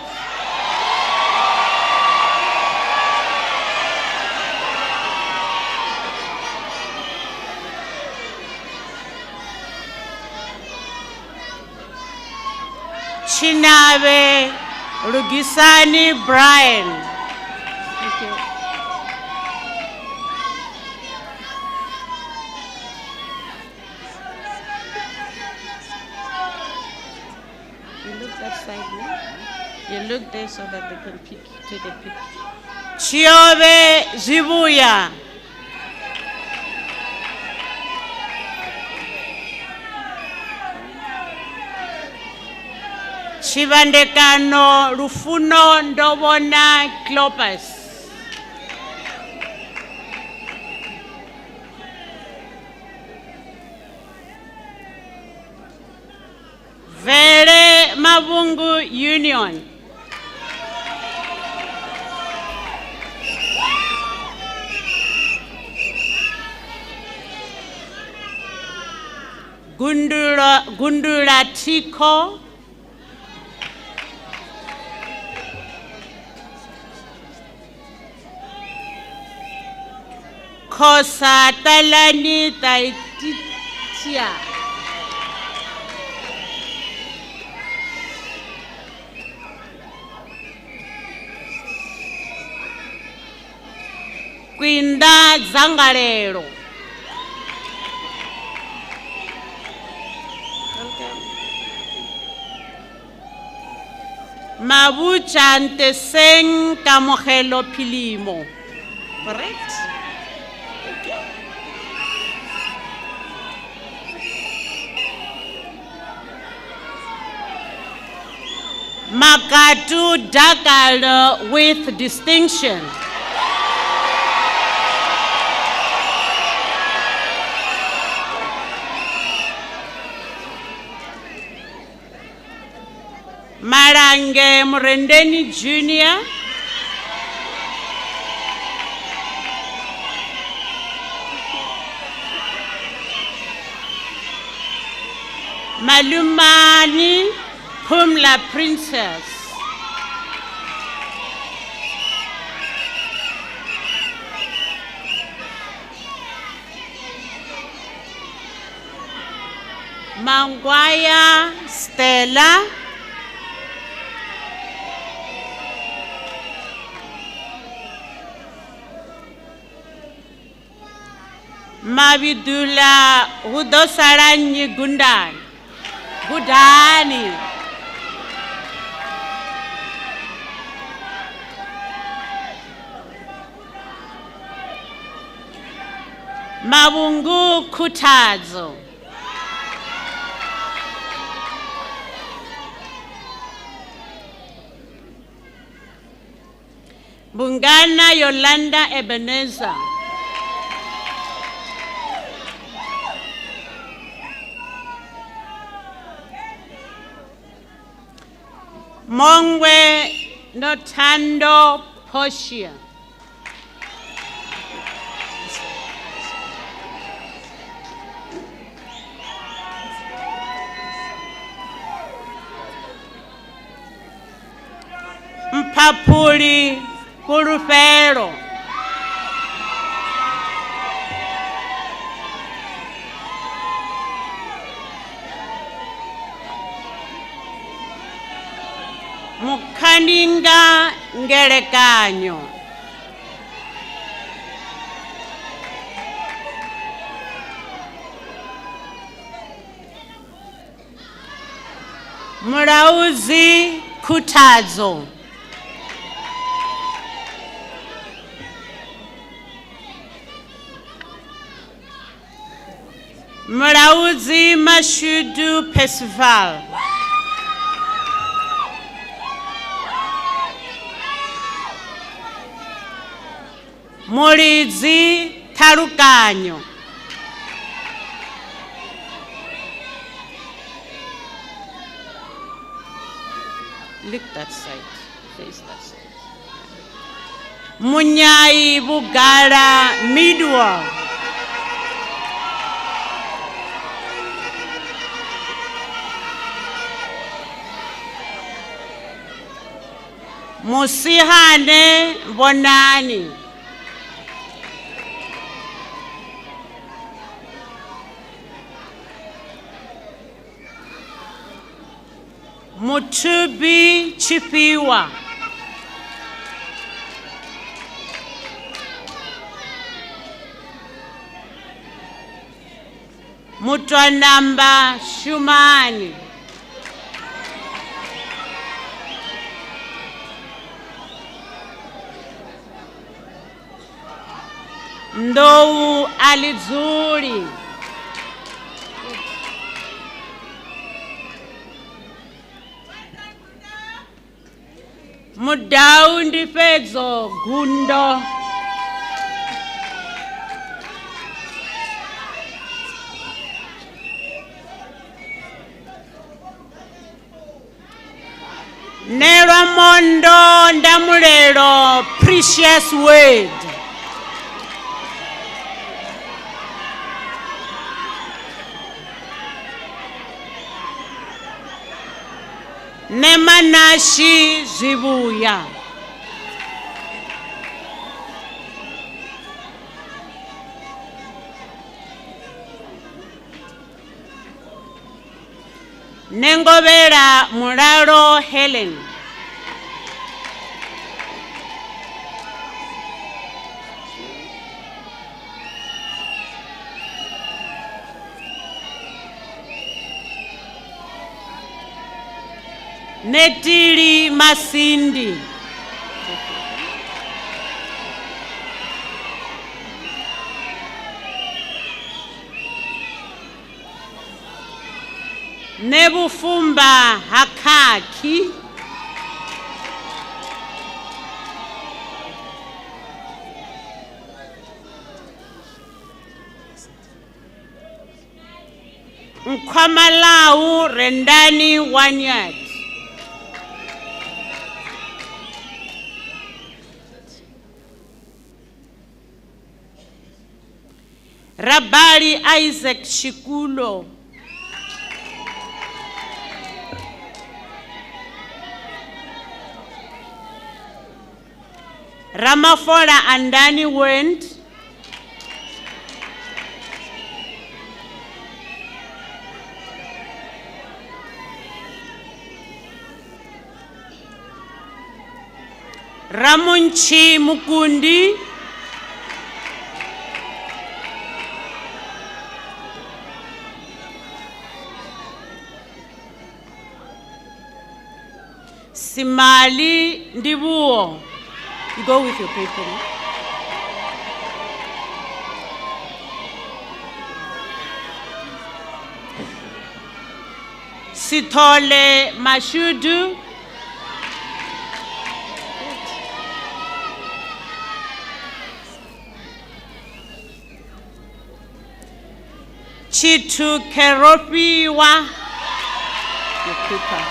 Chinabe Rugisani Brian. Thank you. You look that side, no? You look there so that they can take a picture. Chiobe Zibuya. Chivandekano Rufuno Ndobona Clopas. Vere Mabungu Union. Gundula Tiko, Kosa Talani Taititia, Quinda Zangarero, Mabucha Anteseng Kamogelo Pilimo. Correct? Makatu Dakal with distinction. Marange Murendeni Jr. Malumani Pumla Princess. Mangwaya Stella. Mabidula Hudosaranyi Gundan. Gudani. Mabungu Kutazo. Bungana Yolanda Ebenezer. Mongwe Notando Poshia. Mpapuli Kurufero. Mukaninga Ngelekanyo. Murauzi Kutazo. Murauzi Mashudu Percival. Murizi Tarukanyo. Look that side. Face that side. Munyai Bugara Midwa. Musihane Bonani. Mutubi Chipiwa. Mutwanamba Shumani. Ndou Alizuri. Mudau Ndifedzo Gundo. Nero Mondo Ndamulero Precious Word. Nemanashi Zibuya. Nengobera Muraro Helen. Netili Masindi. Nebufumba Hakaki. Nkwamalau Rendani Wanyat. Rabali Isaac Shikulo. Ramafola Andani went. Ramunchi Mukundi. Simali Ndibuo. You go with your paper. No? Sithole Mashudu. Chitu Keropiwa. Your paper.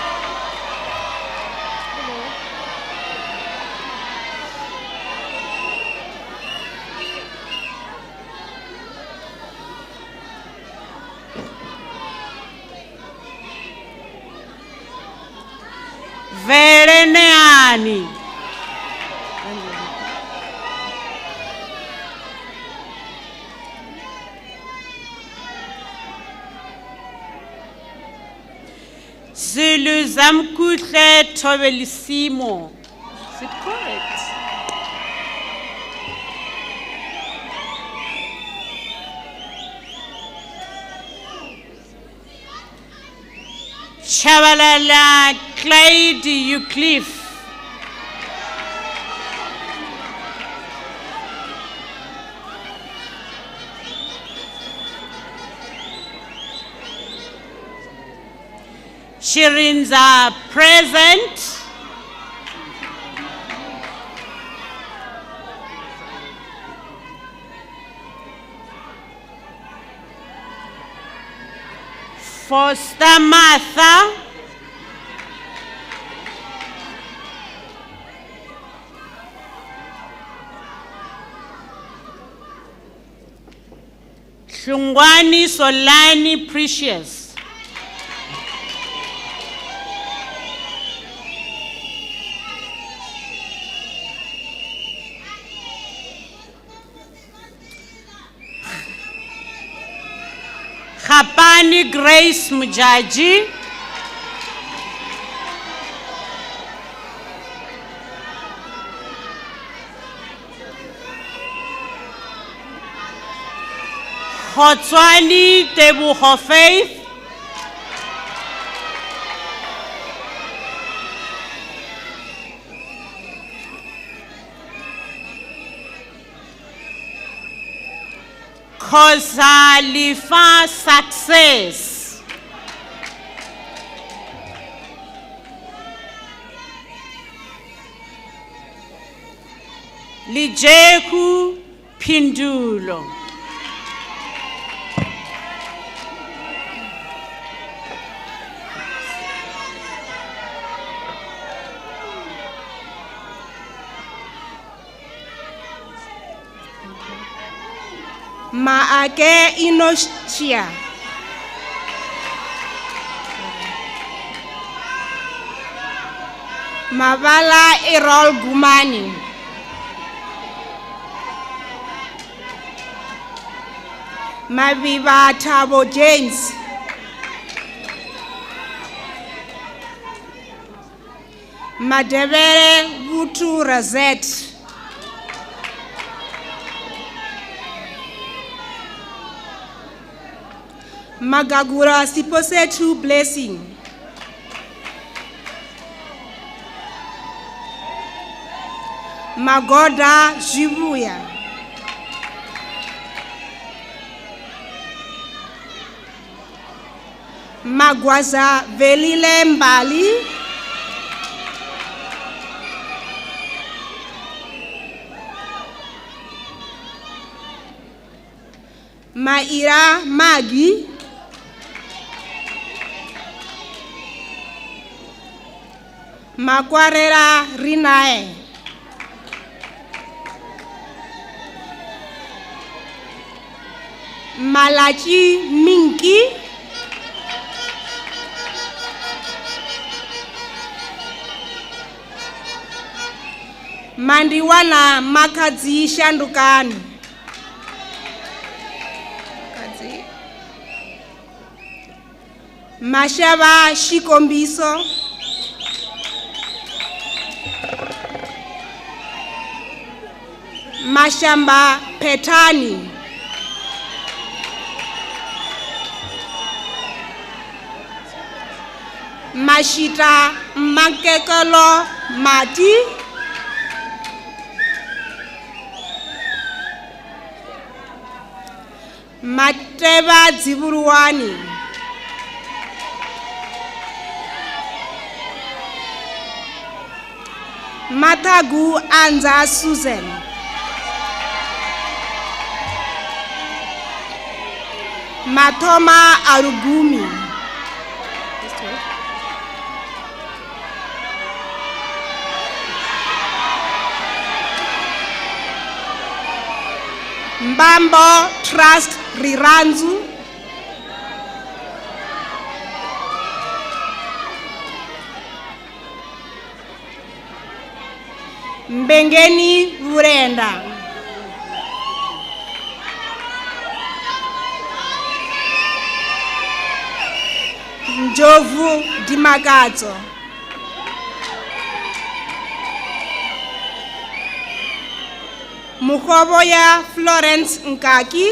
Vereneani. Zulu Zamkutle Tobelisimo. Is it correct? Chabalala Clyde Eucliffe. Shirinza present. Foster Martha. Shungwani Solani Precious. Khapani Grace Mujaji. Khotswani Tebogo Faith. Khosalifa Success. Lijeku Pindulo. Maake Inoshia. Mavala Errol Gumani. Maviva Thabo James. Madevere Wutu Razet. Magagura Siposetu Blessing. Magoda Jibuya. Magwaza Velile Mbali. Maira Magi. Makwarera Rinae. Malachi Minki. Mandiwana Makadzi Shandukani. Mashava Shikombiso. Mashamba Petani. Mashita Makekolo Mati. Mateva Dziburuani. Matagu Anza Susan. Matoma Arugumi. Mbambo Trust Riranzu. Mbengeni Vurenda. Njovu Dimakato. Mukhoboya Florence Nkaki.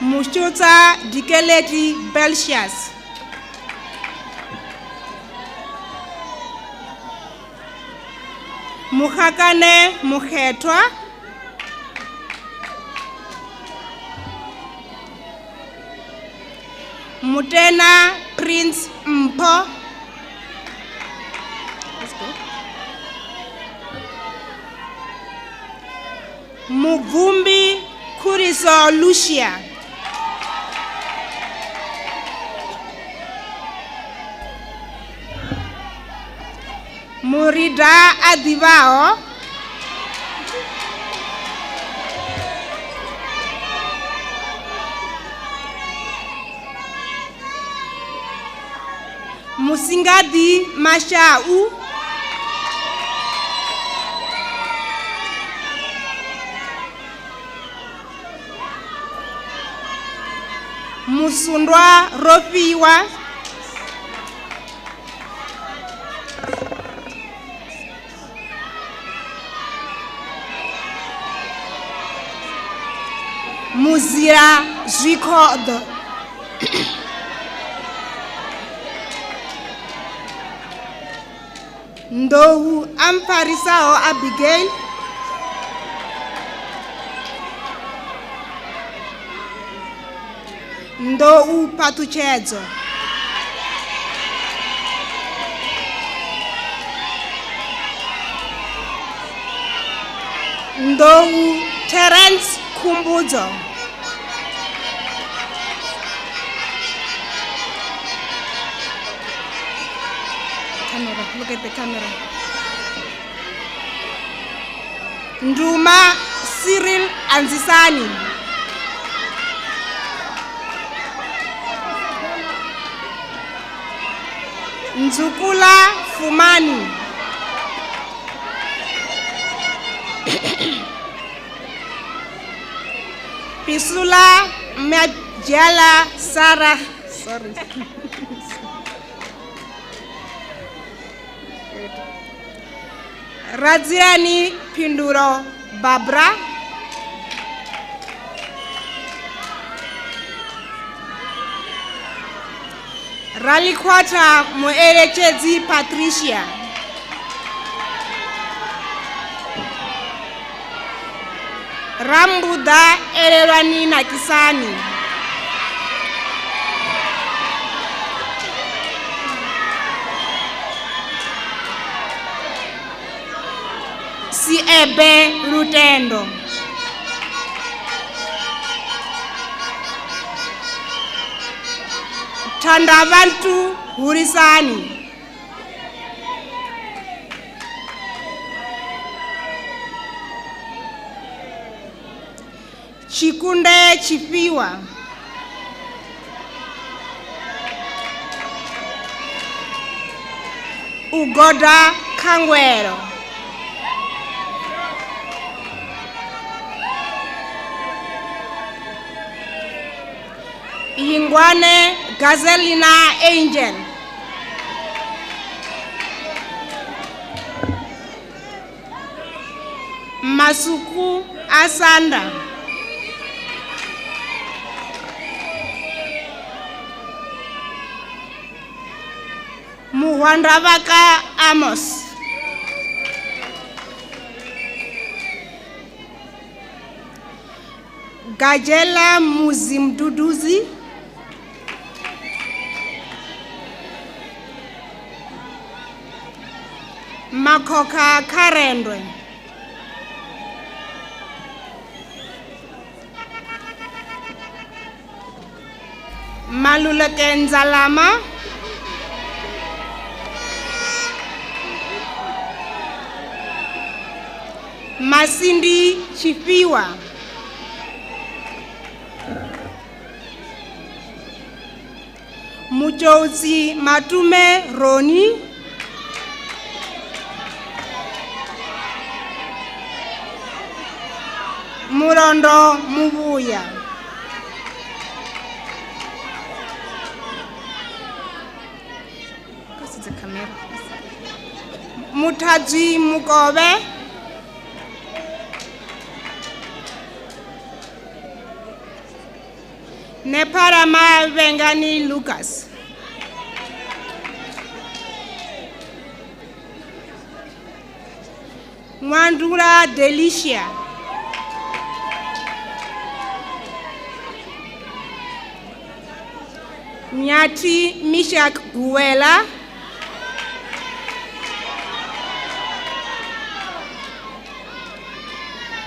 Mushota Dikeleti Belsias. Mukhakane Mukhetwa. Mutena Prince Mpo. Muvumbi Kuriso Lucia. Murida Adivao. Musingadi Mashau. Musundwa Rofiwa. Muzira Zikodo. Ndohu Amparisao Abigail. Ndohu Patuchedzo. Ndohu Terence Kumbuzo. Camera, look at the camera. Nduma Cyril Anzisani. Nzukula Fumani. Pisula Majala Sarah. Sorry. Radziani Pinduro Babra. Ralikwata Muerekezi Patricia. Rambuda Erewani Nakisani. Siebe Rutendo. Tandavantu Hurisani. Chikunde Chifiwa. Ugoda Kangwero. Yingwane Gazelina Angel. Masuku Asanda. Muhandravaka Amos. Gajela Muzimduduzi. Makoka Karendwe. Maluleke Nzalama. Masindi Chifiwa. Mujozi Matume Roni. Murondo Mubuya. Mutaji Mukobe. Neparama Vengani Lucas. Mwandura Delicia. Nyati Mishak Guela.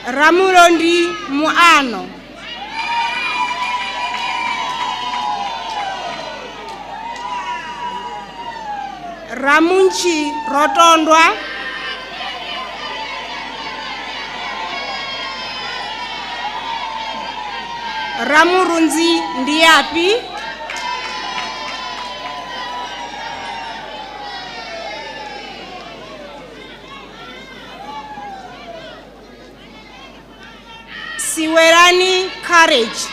Ramurondi Muano. Ramunchi Rotondwa. Ramurunzi Ndiapi. Siwerani Courage.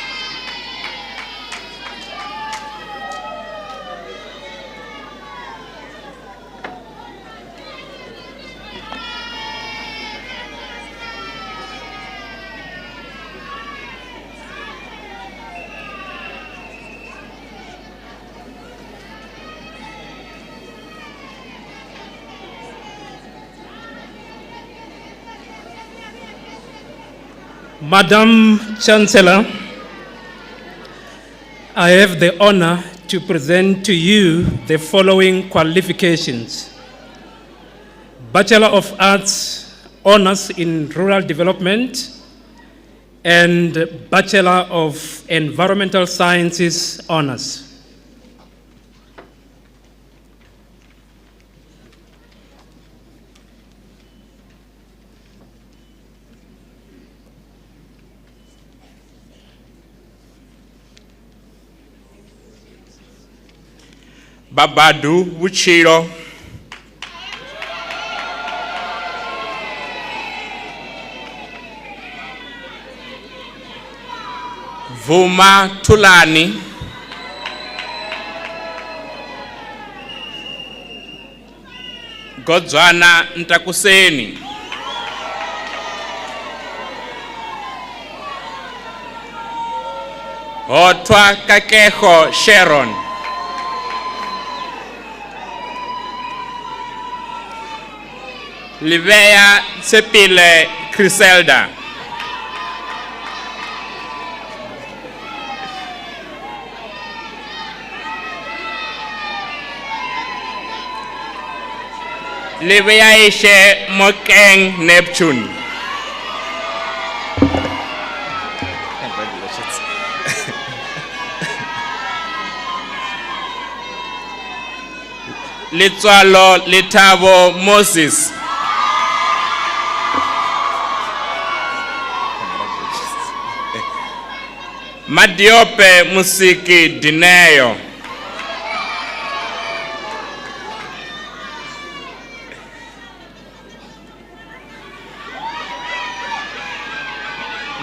Madam Chancellor, I have the honor to present to you the following qualifications. Bachelor of Arts, Honors in Rural Development, and Bachelor of Environmental Sciences, Honors. Babadu Buchiro, Vuma Tulani, Godzwana Ntakuseni, Hotwa Kakeho Sharon, Livea Tsepile Criselda, Livea Ishe Mokeng Neptune, Litswalo Litabo Moses, Madiope Musiki Dineo,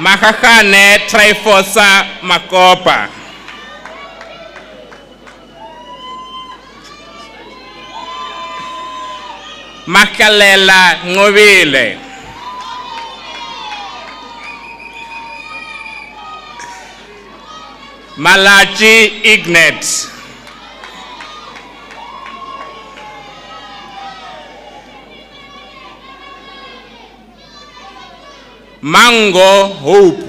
Mahakane Trifosa Makopa, Makalela Ngovile, Malachi Ignet, Mango Hope,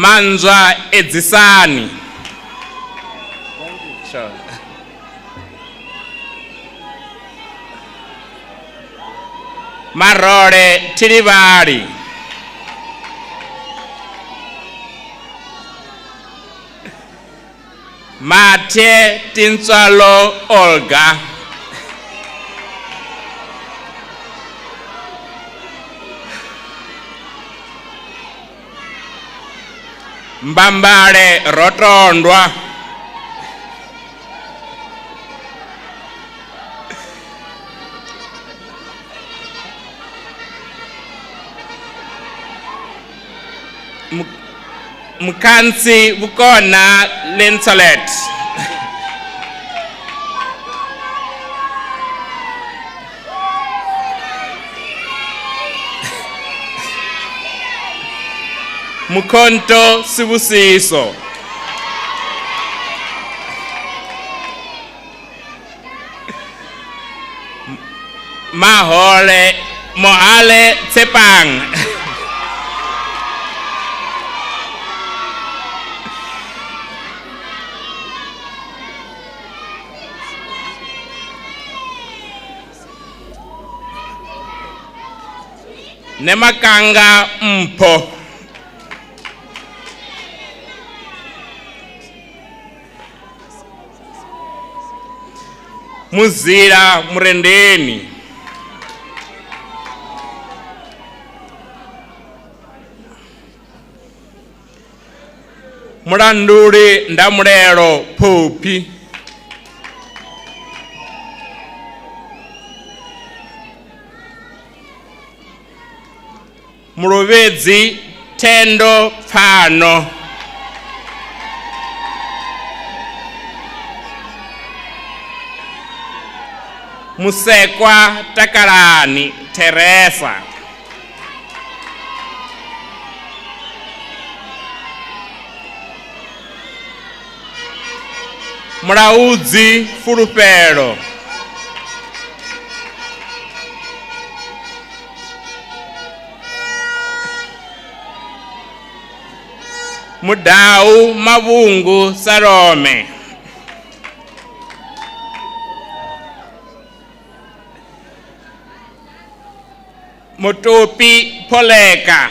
Manzwa Edzisani, Marore Tirivari, Mate Tinsalo Olga, Mbambare Rotondwa, Mkansi Bukona Linsalet, Mukonto Sibusiso, Mahole Moale Tsepang, Nemakanga Mpo, Muzira Murendeni, Muranduri Ndamurero Popi, Murovedzi Tendo Pano, Musekwa Takarani Teresa, Muraudzi Furupero, Mudau Mavungu Salome, Motopi Poleka,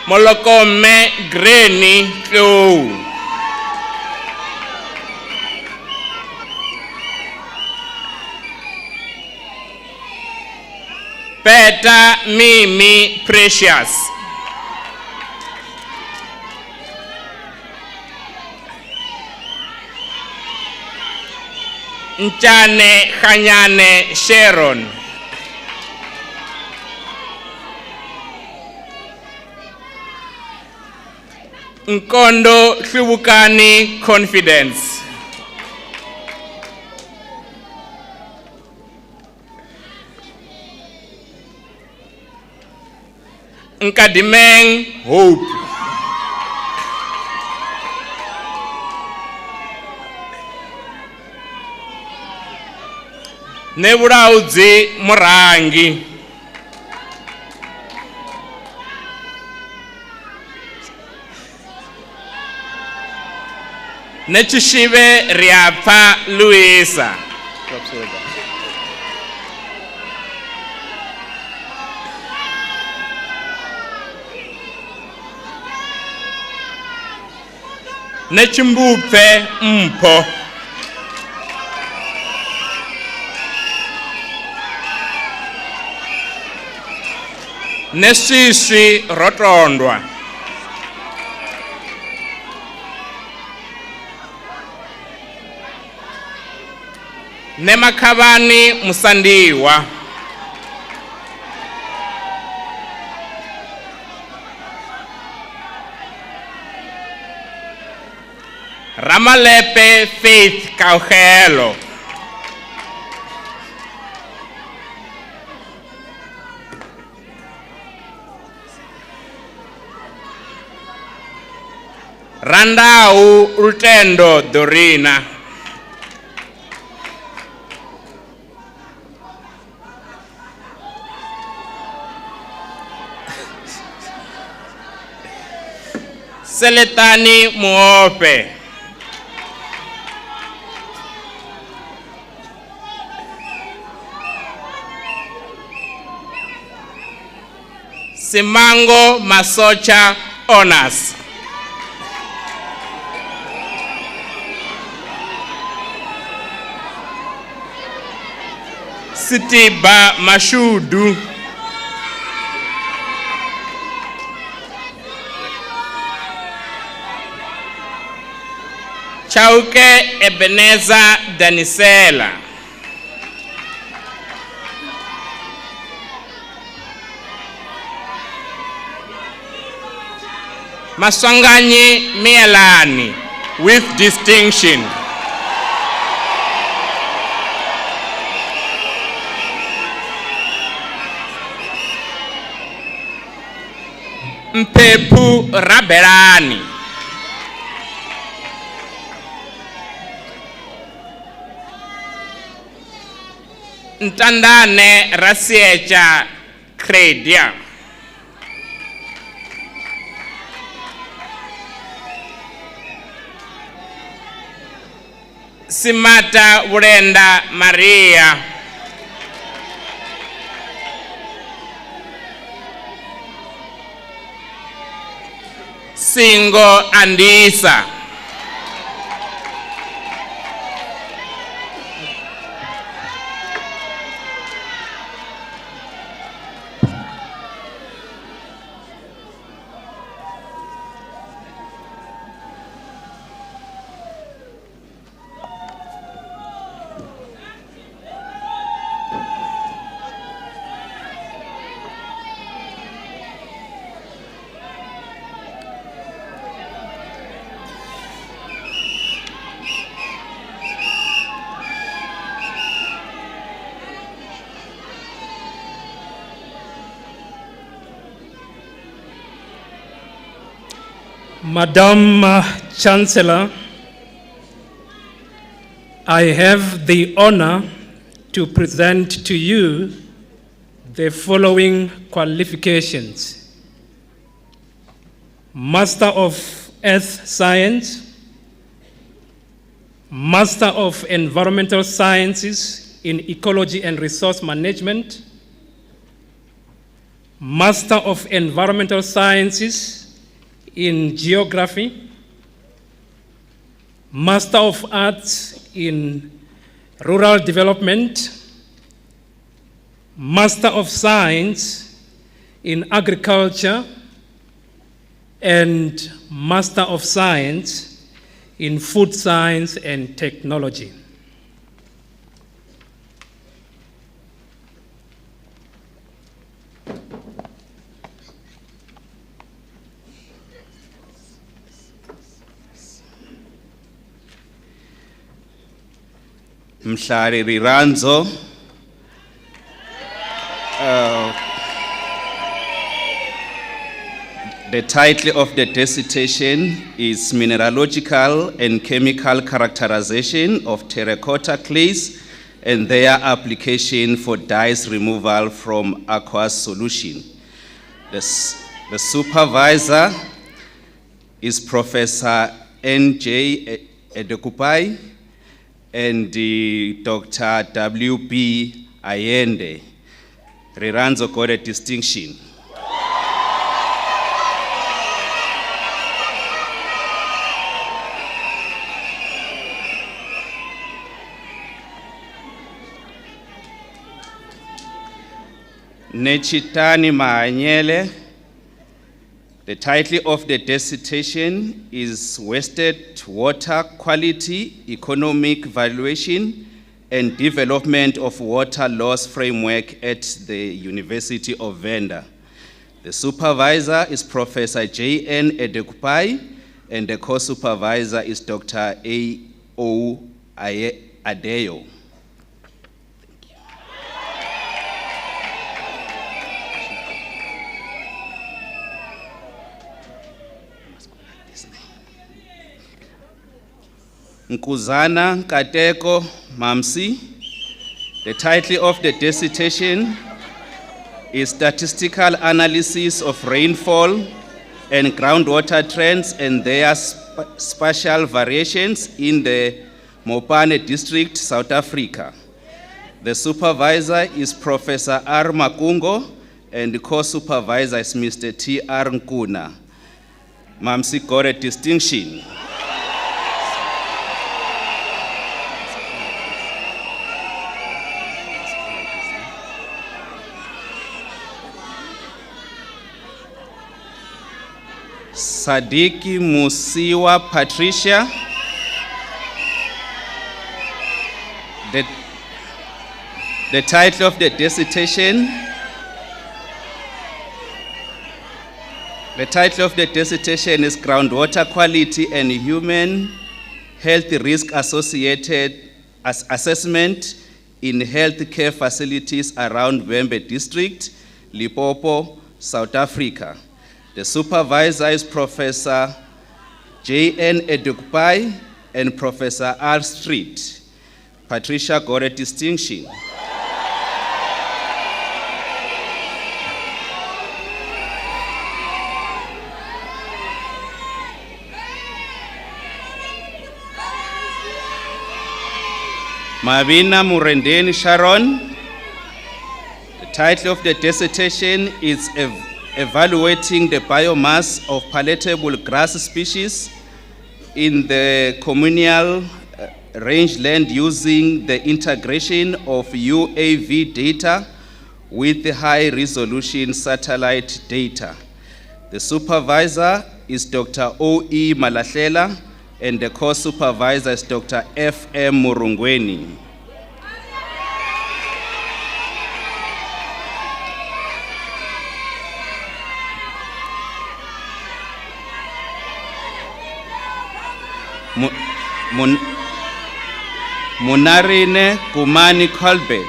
molokome greni tlou. Peta Mimi Precious. Nchane Khanyane Sharon. Nkondo Hlubukani Confidence. Nkadimeng Hope. Neburaudzi Morangi. Nechishive Riapa Luisa. Nechimbupe Mpo. Nesisi Rotondwa. Nemakhavani Musandiwa. Ramalepe Faith Kaugelo. Randau Rutendo Dorina. Seletani Muope. Simango Masocha Honors. Sitiba Mashudu. Chauke Ebeneza Danisela. Maswanganyi Mielani with distinction. Mpepu Rabelani. Ntandane Rasiecha Credia. Simata Urenda Maria. Singo Andisa. Madam Chancellor, I have the honor to present to you the following qualifications: Master of Earth Science, Master of Environmental Sciences in Ecology and Resource Management, Master of Environmental Sciences in Geography, Master of Arts in Rural Development, Master of Science in Agriculture, and Master of Science in Food Science and Technology. Mhlari Riranzo, the title of the dissertation is Mineralogical and Chemical Characterization of Terracotta Clays and their application for dyes removal from aqueous solution. The supervisor is Professor N.J. Edekupai and Dr. W.B. Ayende. Riranzo got a distinction. Nechitani Mahanyele. The title of the dissertation is Wasted Water Quality, Economic Valuation and Development of Water Loss Framework at the University of Venda. The supervisor is Professor J.N. Edekupai and the co-supervisor is Dr. A.O. Adeyo. Nkuzana Kateko Mamsi. The title of the dissertation is Statistical Analysis of Rainfall and Groundwater Trends and their spatial variations in the Mopane District, South Africa. The supervisor is Professor R. Makungo and the co-supervisor is Mr. T.R. Nkuna. Mamsi got a distinction. Sadiki Musiwa Patricia. The title of the dissertation is Groundwater Quality and Human Health Risk Associated Assessment in Healthcare Facilities around Wembe District, Limpopo, South Africa. The supervisor is Professor J.N. Edekupai and Professor R. Street. Patricia got a distinction. Mavina Murendeni Sharon. The title of the dissertation is Evaluating the Biomass of Palatable Grass Species in the Communal Rangeland using the integration of UAV data with high-resolution satellite data. The supervisor is Dr. O.E. Malahlela and the co-supervisor is Dr. F.M. Murungweni. Munarine Kumani Colbert.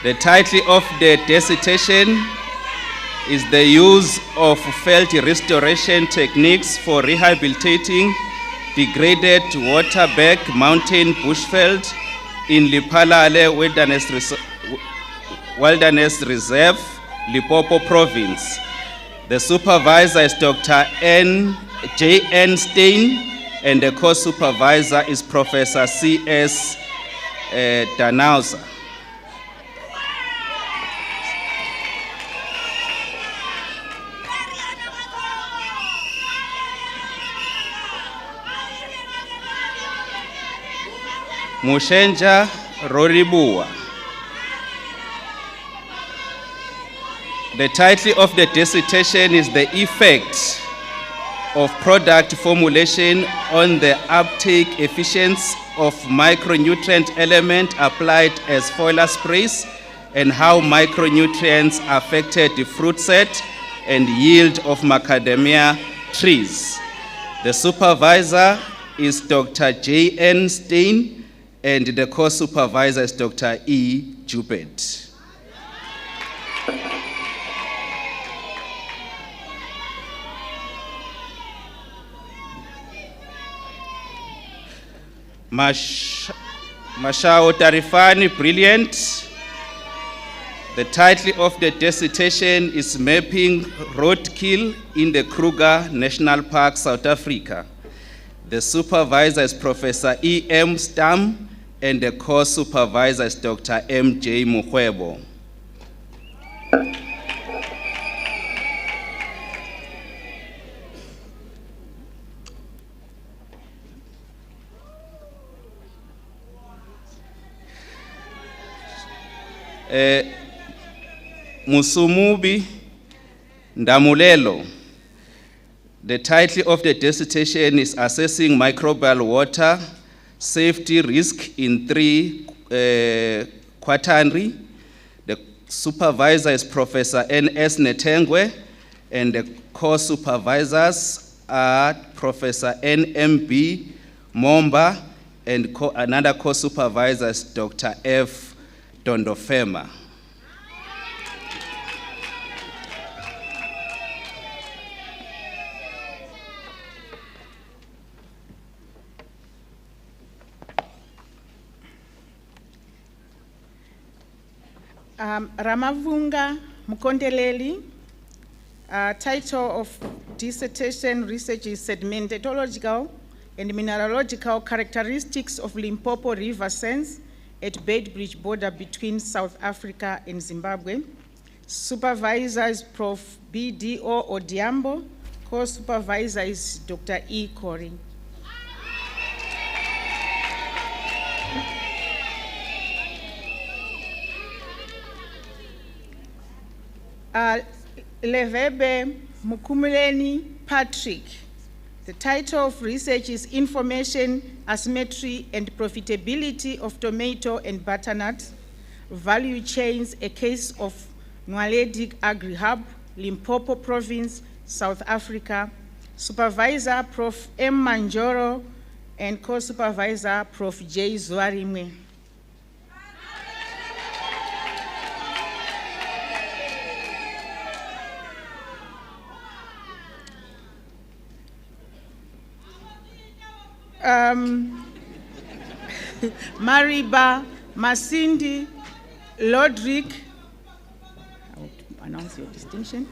The title of the dissertation is The Use of Felt Restoration Techniques for Rehabilitating Degraded Waterback Mountain Bushveld in Lipalale Wilderness Reserve, Limpopo Province. The supervisor is Dr. J.N. Stein, and the co-supervisor is Professor C.S. Mushenja Roribua. The title of the dissertation is The Effect of Product Formulation on the Uptake Efficiency of Micronutrient Element Applied as Foliar Sprays and How Micronutrients Affected the Fruit Set and Yield of Macadamia Trees. The supervisor is Dr. J.N. Stein, and the co-supervisor is Dr. E. Jupet. Mashao Tarifani, brilliant. The title of the dissertation is Mapping Roadkill in the Kruger National Park, South Africa. The supervisor is Professor E.M. Stam, and the co-supervisor is Dr. M.J. Mukwebo. Musumubi Ndamulelo. The title of the dissertation is Assessing Microbial Water Safety Risk in 3 quaternary. The supervisor is Professor N.S. Netengwe, and the co-supervisors are Professor N.M.B. Momba, and another co-supervisor is Dr. F. Dondofema. Ramavunga Mukondeleli. Title of dissertation research is Sedimentological and Mineralogical Characteristics of Limpopo River Sands at Beitbridge border between South Africa and Zimbabwe. Supervisor is Prof. B.D.O. Odiambo. Co-supervisor is Dr. E. Corey. Levebe Mukumuleni Patrick. The title of research is Information, Asymmetry, and Profitability of Tomato and Butternut Value Chains, a Case of Nwaledi Agri-Hub, Limpopo Province, South Africa. Supervisor, Prof. M. Manjoro, and co-supervisor, Prof. J. Zwarimwe. Mariba Masindi Lodrick, I will announce your distinction.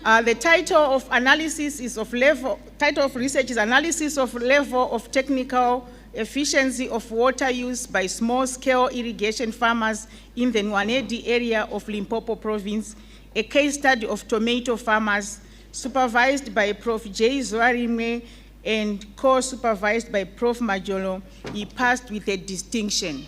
The title of analysis is title of research is Analysis of Level of Technical Efficiency of Water Use by Small-Scale Irrigation Farmers in the Nwanedi area of Limpopo Province, a case study of tomato farmers, supervised by Prof. J. Zwarimwe and co-supervised by Prof. Majolo. He passed with a distinction.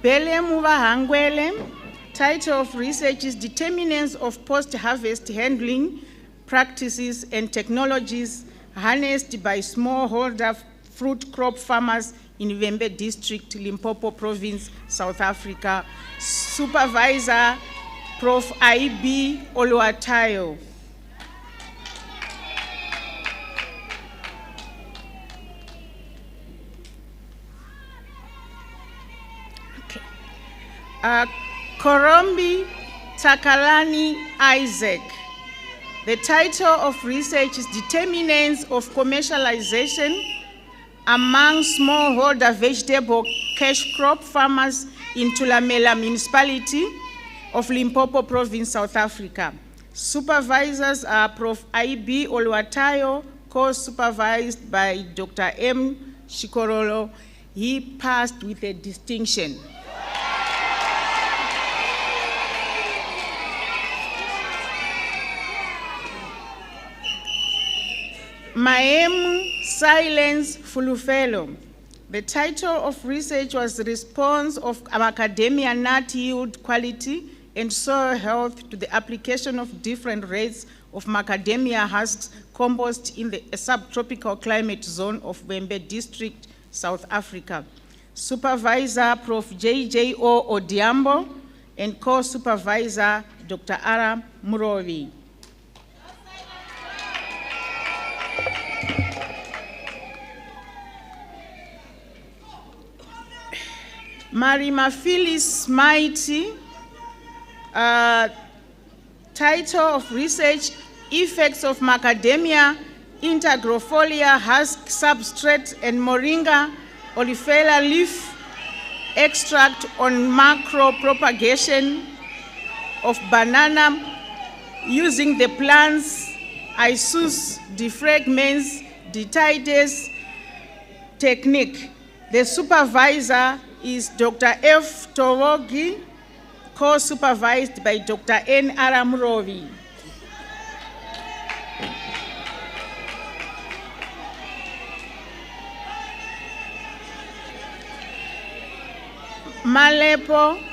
Bele Muvahangwele. Title of research is Determinants of Post-Harvest Handling Practices and Technologies Harnessed by Smallholder Fruit Crop Farmers in Vembe District, Limpopo Province, South Africa. Supervisor, Prof. I.B. Oluwatayo. Okay. Korombi Takalani Isaac. The title of research is Determinants of Commercialization among smallholder vegetable cash crop farmers in Tulamela Municipality of Limpopo Province, South Africa. Supervisors are Prof. I.B. Oluwatayo, co-supervised by Dr. M. Shikorolo. He passed with a distinction. Maem Silence Fulufelo. The title of research was the response of macadamia nut yield quality and soil health to the application of different rates of macadamia husks compost in the subtropical climate zone of Wembe District, South Africa. Supervisor Prof. J.J.O. Odiambo and co-supervisor Dr. Ara Murovi. Marima Phyllis Mighty, title of research, Effects of Macadamia, Intergrofolia Husk Substrate and Moringa Oleifera Leaf Extract on Macro Propagation of Banana using the plant's Isus defragments ditides technique. The supervisor is Dr. F. Torogi, co-supervised by Dr. N. Aramurovi. Malepo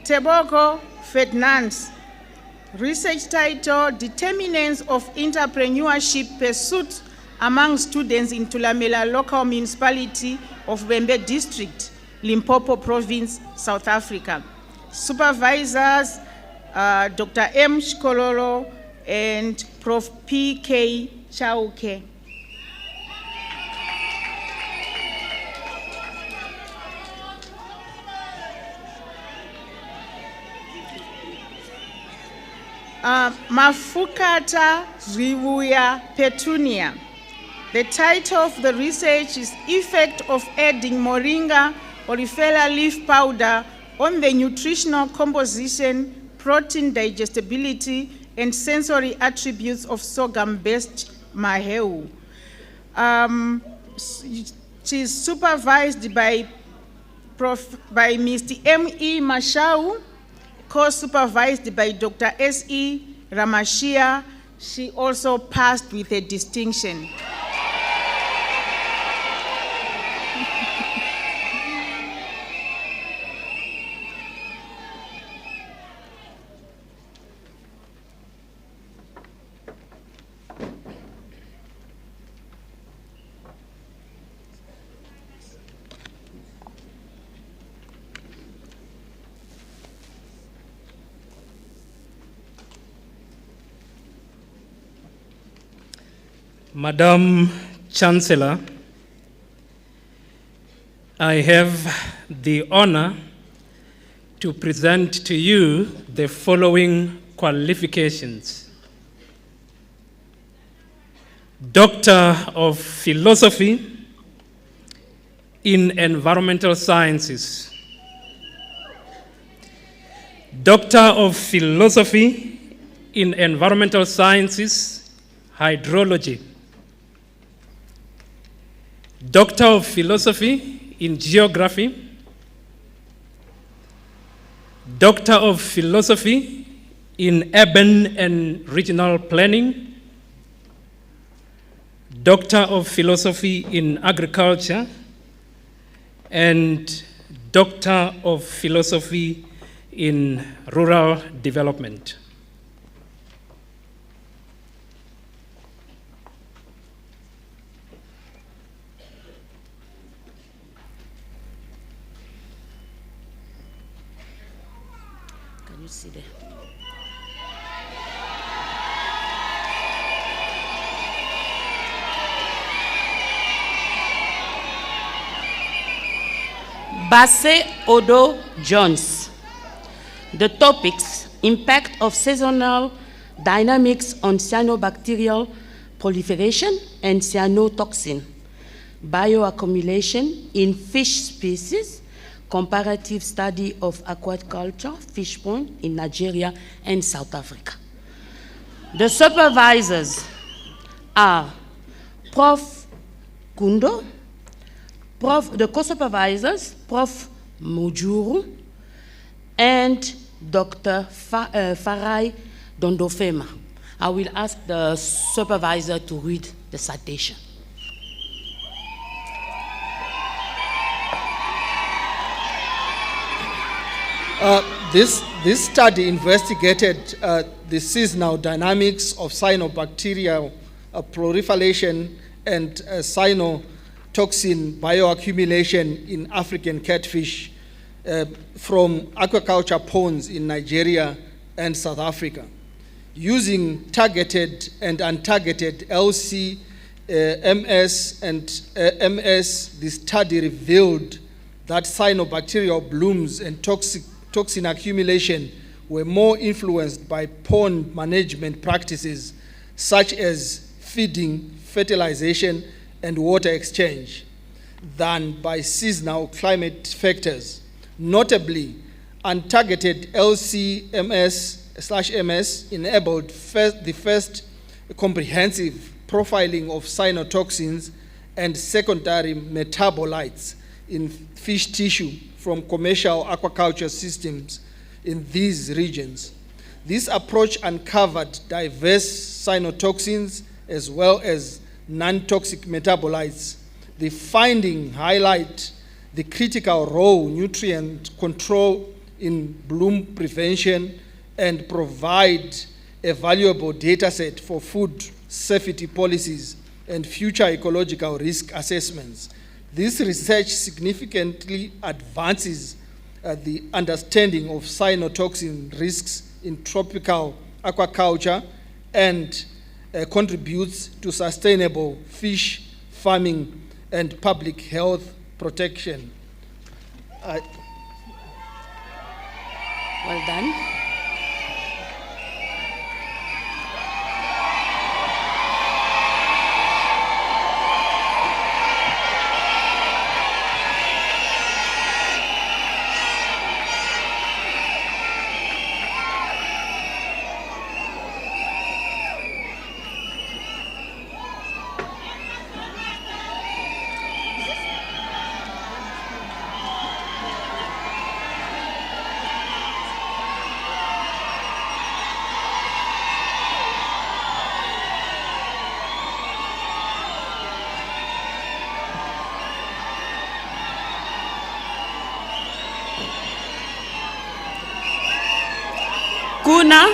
Teboko Ferdinand. Research title, Determinants of Entrepreneurship Pursuit among Students in Tulamela Local Municipality of Wembe District, Limpopo Province, South Africa. Supervisors, Dr. M. Shkololo and Prof. P.K. Chauke. Mafukata Rivuya Petunia. The title of the research is Effect of Adding Moringa Oleifera Leaf Powder on the Nutritional Composition, Protein Digestibility, and Sensory Attributes of Sorghum-based Maheu. She is supervised by Mr. M.E. Mashau, co-supervised by Dr. S.E. Ramashia. She also passed with a distinction. Madam Chancellor, I have the honor to present to you the following qualifications. Doctor of Philosophy in Environmental Sciences. Doctor of Philosophy in Environmental Sciences, Hydrology. Doctor of Philosophy in Geography. Doctor of Philosophy in Urban and Regional Planning. Doctor of Philosophy in Agriculture. And Doctor of Philosophy in Rural Development. You see there. Basse Odo Jones. The topics: impact of seasonal dynamics on cyanobacterial proliferation and cyanotoxin, bioaccumulation in fish species, comparative study of aquaculture, fish pond in Nigeria and South Africa. The supervisors are Prof. Kundo, the co-supervisors, Prof. Mujuru, and Dr. Farai Dondofema. I will ask the supervisor to read the citation. This study investigated the seasonal dynamics of cyanobacterial proliferation and cyanotoxin bioaccumulation in African catfish from aquaculture ponds in Nigeria and South Africa. Using targeted and untargeted LC, MS, and MS, the study revealed that cyanobacterial blooms and toxin accumulation were more influenced by pond management practices such as feeding, fertilization, and water exchange than by seasonal climate factors. Notably, untargeted LC-MS/MS enabled the first comprehensive profiling of cyanotoxins and secondary metabolites in fish tissue from commercial aquaculture systems in these regions. This approach uncovered diverse cyanotoxins as well as non-toxic metabolites. The finding highlight the critical role nutrient control in bloom prevention and provide a valuable data set for food safety policies and future ecological risk assessments. This research significantly advances the understanding of cyanotoxin risks in tropical aquaculture and contributes to sustainable fish farming and public health protection. Well done. Kuna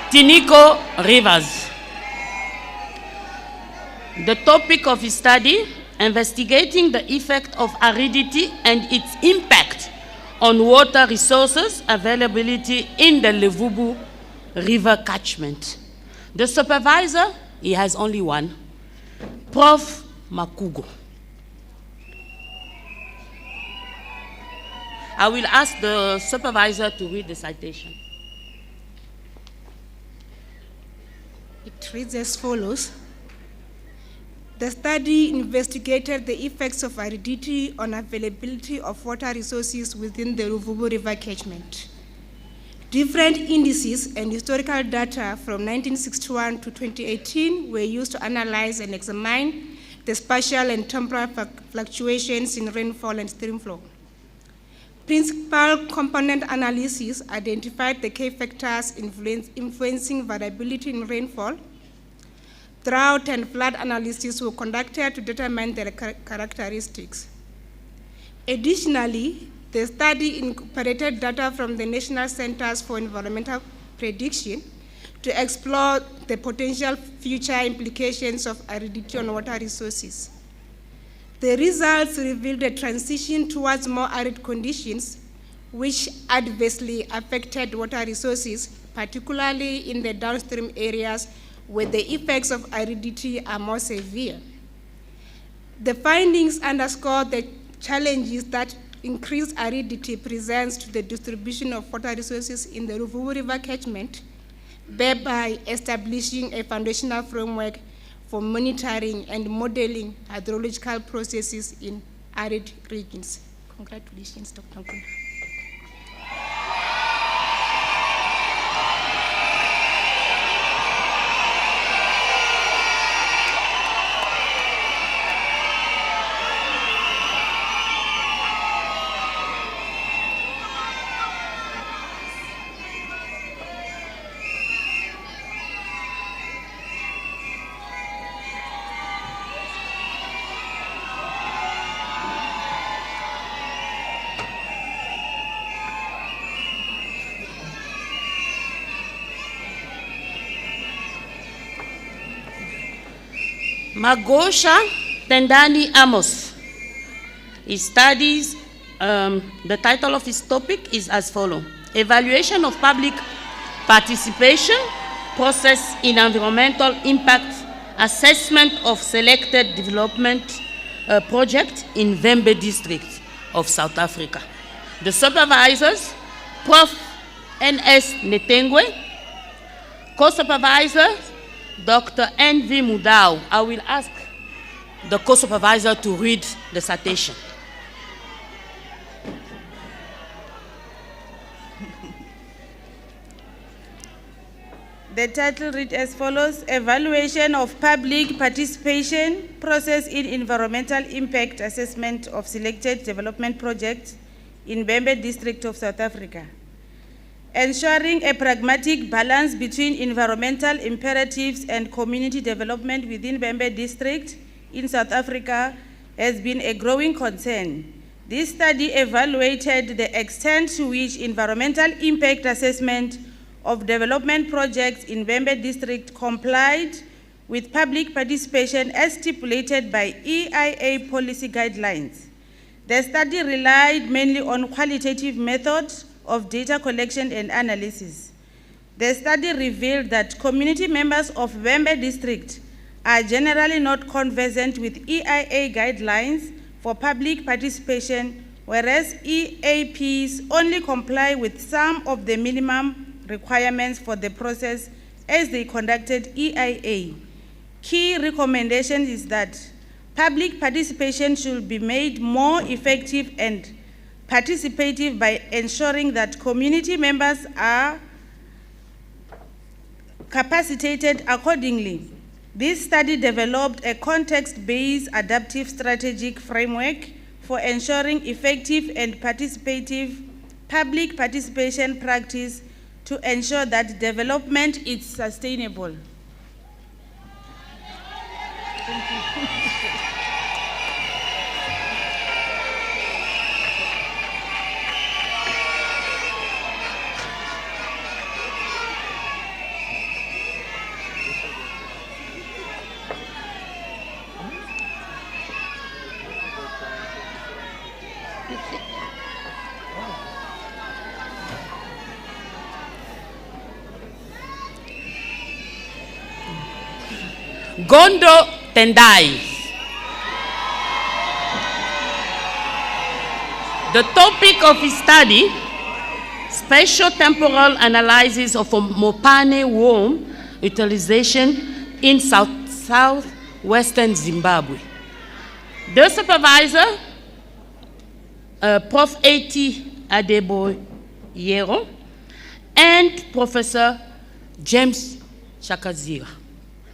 Tiniko Rivers. The topic of his study, investigating the effect of aridity and its impact on water resources availability in the Levubu River catchment. The supervisor, he has only one, Prof. Makugo. I will ask the supervisor to read the citation. It reads as follows. The study investigated the effects of aridity on availability of water resources within the Ruvubu River catchment. Different indices and historical data from 1961 to 2018 were used to analyze and examine the spatial and temporal fluctuations in rainfall and streamflow. Principal component analysis identified the key factors influencing variability in rainfall. Drought and flood analysis were conducted to determine their characteristics. Additionally, the study incorporated data from the National Centers for Environmental Prediction to explore the potential future implications of aridity on water resources. The results revealed a transition towards more arid conditions, which adversely affected water resources, particularly in the downstream areas where the effects of aridity are more severe. The findings underscore the challenges that increased aridity presents to the distribution of water resources in the Ruvubu River catchment, thereby establishing a foundational framework for monitoring and modeling hydrological processes in arid regions. Congratulations, Dr. Nkuna. Magosha Tendani Amos. He studies, the title of his topic is as follows: Evaluation of Public Participation Process in Environmental Impact Assessment of Selected Development Project in Vembe District of South Africa. The supervisors, Prof. N.S. Netengwe, co-supervisor, Dr. N.V. Mudau. I will ask the co-supervisor to read the citation. The title reads as follows: Evaluation of Public Participation Process in Environmental Impact Assessment of Selected Development Projects in Vembe District of South Africa. Ensuring a pragmatic balance between environmental imperatives and community development within Vembe District in South Africa has been a growing concern. This study evaluated the extent to which environmental impact assessment of development projects in Vembe District complied with public participation as stipulated by EIA policy guidelines. The study relied mainly on qualitative methods of data collection and analysis. The study revealed that community members of Vembe District are generally not conversant with EIA guidelines for public participation, whereas EAPs only comply with some of the minimum requirements for the process as they conducted EIA. Key recommendation is that public participation should be made more effective and participative by ensuring that community members are capacitated accordingly. This study developed a context-based adaptive strategic framework for ensuring effective and participative public participation practice to ensure that development is sustainable. Thank you. Gondo Tendai. The topic of his study, spatial temporal analysis of Mopane worm utilization in southwestern Zimbabwe. The supervisor, Prof. A.T. Adeboyero, and Professor James Chakazira.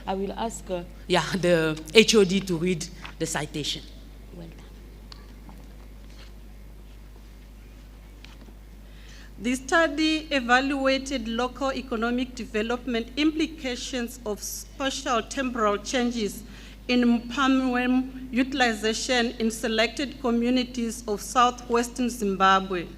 I will ask the HOD to read the citation. Well done. The study evaluated local economic development implications of spatial temporal changes in palm utilization in selected communities of southwestern Zimbabwe.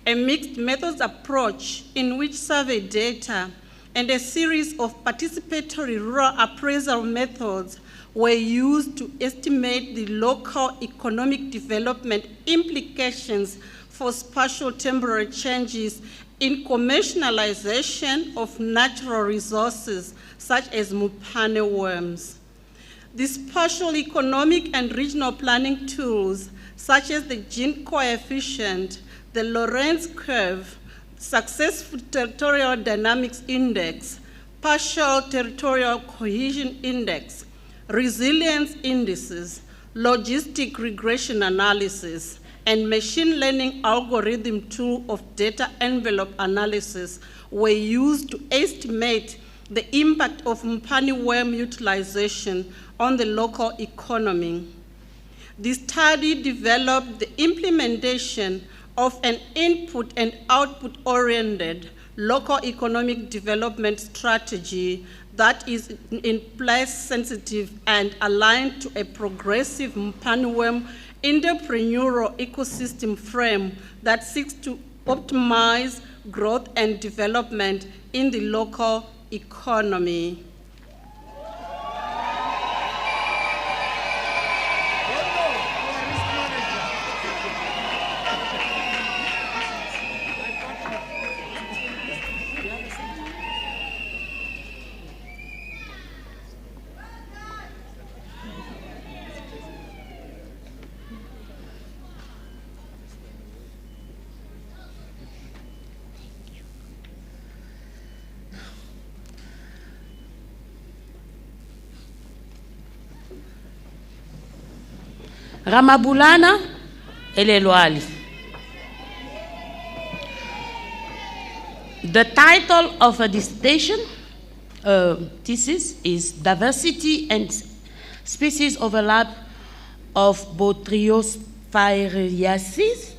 A mixed methods approach in which survey data and a series of participatory rural appraisal methods were used to estimate the local economic development implications for spatial temporal changes in commercialization of natural resources such as Mopane worms. The spatial economic and regional planning tools such as the Gini coefficient, the Lorenz curve, Successful Territorial Dynamics Index, Partial Territorial Cohesion Index, Resilience Indices, Logistic Regression Analysis, and Machine Learning Algorithm Tool of Data Envelope Analysis were used to estimate the impact of Mopane worm utilization on the local economy. The study developed the implementation of an input and output-oriented local economic development strategy that is in place, sensitive, and aligned to a progressive Mopane worm entrepreneurial ecosystem frame that seeks to optimize growth and development in the local economy. Ramabulana Elelwali. The title of a dissertation thesis is Diversity and Species Overlap of Botryophyraceae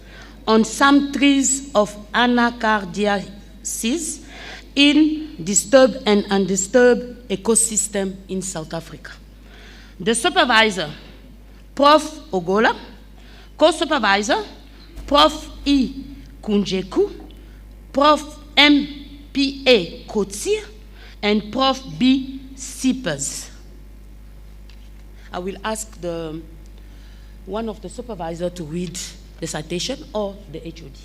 on some trees of anacardiaceae in disturbed and undisturbed ecosystem in South Africa. The supervisor, Prof. Ogola, co-supervisor, Prof. E. Kunjeku, Prof. M.P.A. Kotsi, and Prof. B. Siepers. I will ask one of the supervisors to read the citation or the HOD.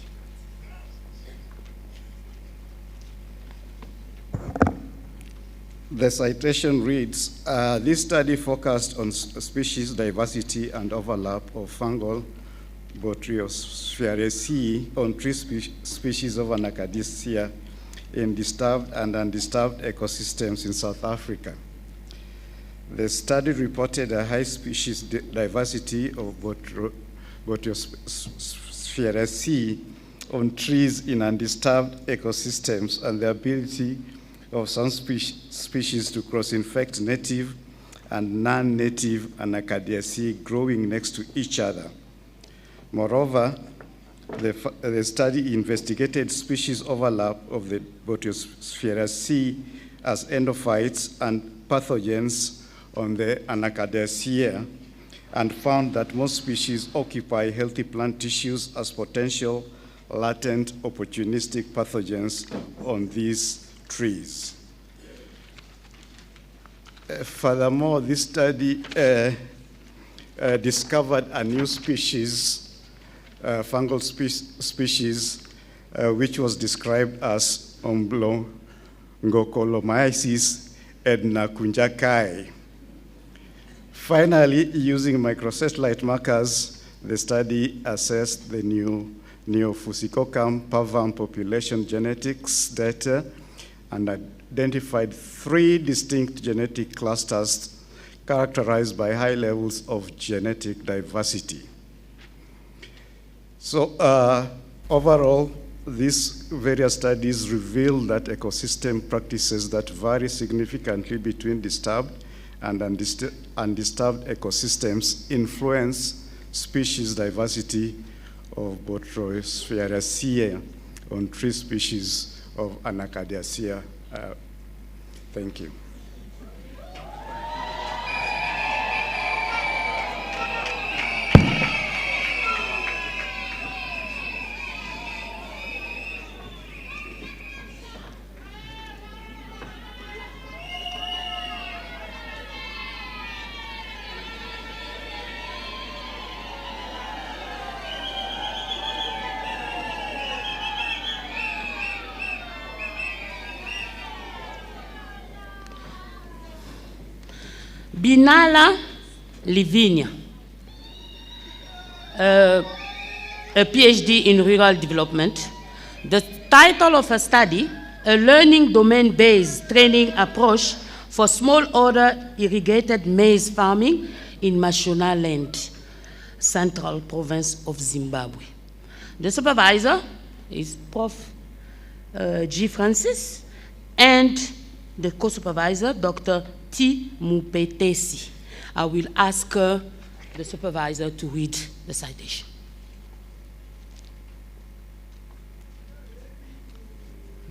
The citation reads, this study focused on species diversity and overlap of fungal Botryophyraceae on three species of Anacardiaceae in disturbed and undisturbed ecosystems in South Africa. The study reported a high species diversity of Botryophyraceae on trees in undisturbed ecosystems and the ability of some species to cross-infect native and non-native Anacardiaceae growing next to each other. Moreover, the study investigated species overlap of the Botryophyraceae as endophytes and pathogens on the Anacardiaceae and found that most species occupy healthy plant tissues as potential latent opportunistic pathogens on these trees. Furthermore, this study discovered a new species, fungal species, which was described as Omblongocolomyces ednakunjakai. Finally, using microsatellite markers, the study assessed the new Neofusicoccum parvam population genetics data and identified 3 distinct genetic clusters characterized by high levels of genetic diversity. So overall, these various studies reveal that ecosystem practices that vary significantly between disturbed and undisturbed ecosystems influence species diversity of Botryophyraceae on 3 species of Anacardiaceae. Thank you. Binala Livinia, a PhD in rural development. The title of her study, a learning domain-based training approach for small-order irrigated maize farming in Mashonaland, Central Province of Zimbabwe. The supervisor is Prof. G. Francis, and the co-supervisor, Dr. T. Mupetesi. I will ask the supervisor to read the citation.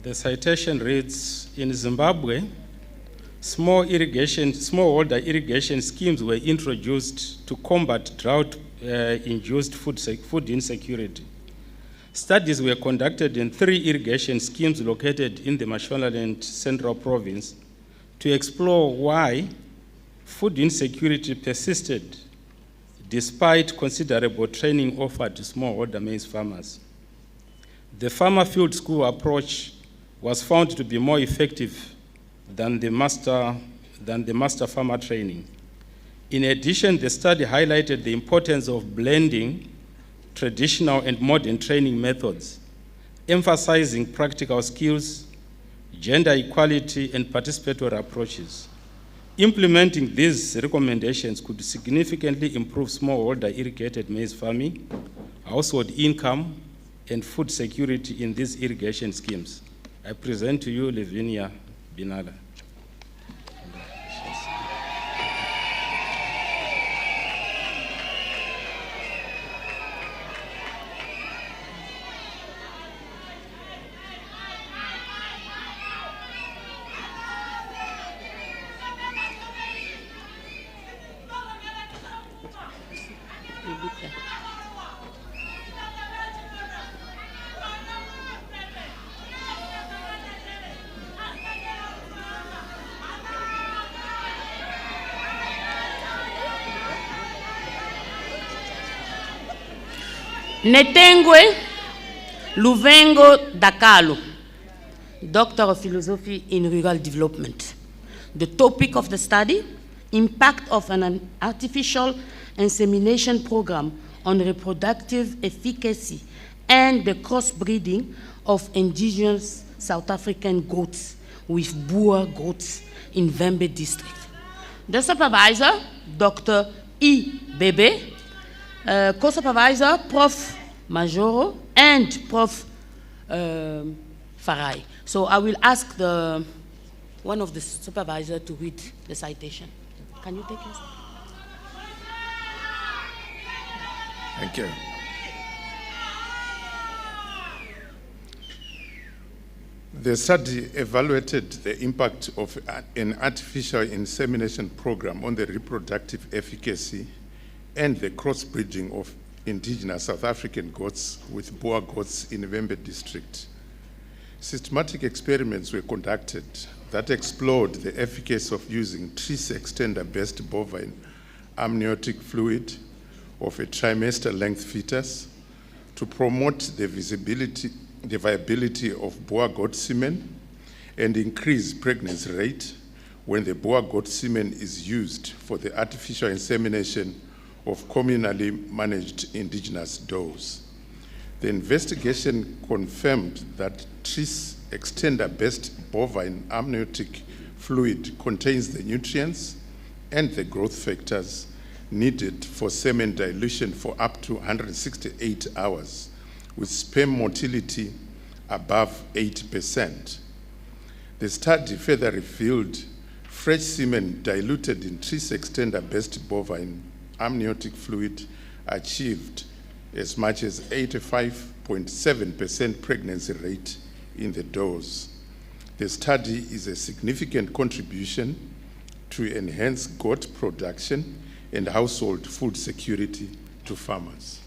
The citation reads, in Zimbabwe, smallholder irrigation schemes were introduced to combat drought-induced food insecurity. Studies were conducted in 3 irrigation schemes located in the Mashonaland Central Province to explore why food insecurity persisted despite considerable training offered to smallholder maize farmers. The farmer field school approach was found to be more effective than the master farmer training. In addition, the study highlighted the importance of blending traditional and modern training methods, emphasizing practical skills, gender equality, and participatory approaches. Implementing these recommendations could significantly improve smallholder irrigated maize farming, household income, and food security in these irrigation schemes. I present to you Lavinia Binala. Netengwe Luvengo Dakalo, Doctor of Philosophy in Rural Development. The topic of the study, impact of an artificial insemination program on reproductive efficacy and the crossbreeding of indigenous South African goats with Boer goats in Vembe district. The supervisor, Dr. E. Bebe, co-supervisor, Prof. Majoro, and Prof. Farai. So I will ask one of the supervisors to read the citation. Can you take it? Thank you. The study evaluated the impact of an artificial insemination program on the reproductive efficacy and the crossbreeding of indigenous South African goats with Boer goats in Vembe district. Systematic experiments were conducted that explored the efficacy of using tris extender-based bovine amniotic fluid of a trimester-length fetus to promote the viability of Boer goat semen and increase pregnancy rate when the Boer goat semen is used for the artificial insemination of communally managed indigenous does. The investigation confirmed that tris extender-based bovine amniotic fluid contains the nutrients and the growth factors needed for semen dilution for up to 168 hours, with sperm motility above 80%. The study further revealed fresh semen diluted in tris extender-based bovine amniotic fluid achieved as much as 85.7% pregnancy rate in the does. The study is a significant contribution to enhance goat production and household food security to farmers.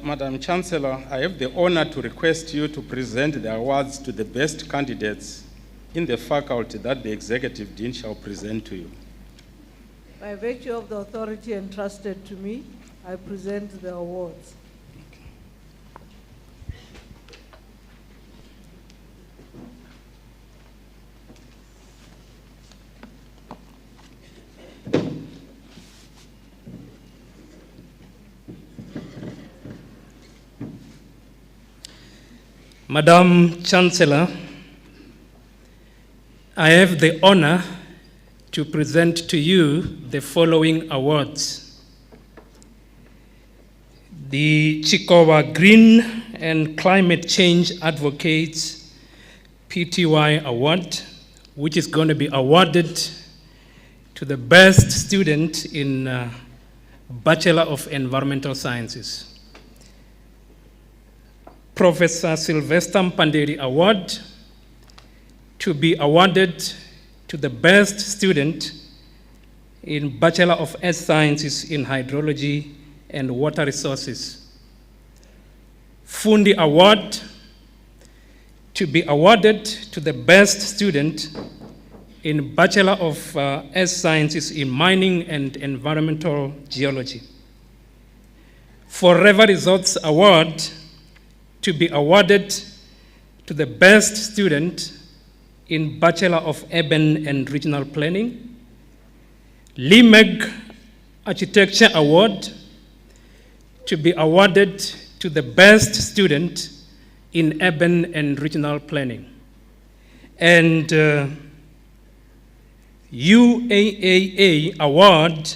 Madam Chancellor, I have the honor to request you to present the awards to the best candidates in the faculty that the Executive Dean shall present to you. By virtue of the authority entrusted to me, I present the awards. Madam Chancellor, I have the honor to present to you the following awards. the Chikowa Green and Climate Change Advocates PTY Award, which is going to be awarded to the best student in Bachelor of Environmental Sciences. Professor Sylvester Mpanderi Award, to be awarded to the best student in Bachelor of Earth Sciences in Hydrology and Water Resources. Fundi Award, to be awarded to the best student in Bachelor of Earth Sciences in Mining and Environmental Geology. Forever Results Award, to be awarded to the best student in Bachelor of Urban and Regional Planning. LIMEG Architecture Award, to be awarded to the best student in Urban and Regional Planning. And UAAA Award,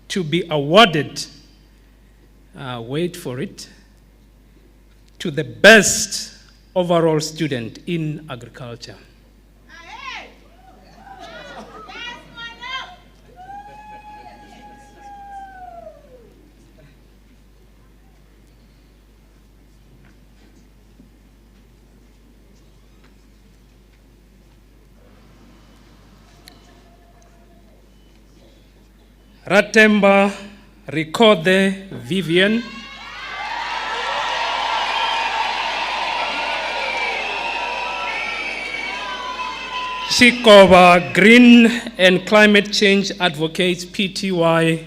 to be awarded, wait for it, to the best overall student in agriculture. Ratemba Ricode Vivian, Chikowa Green and Climate Change Advocates PTY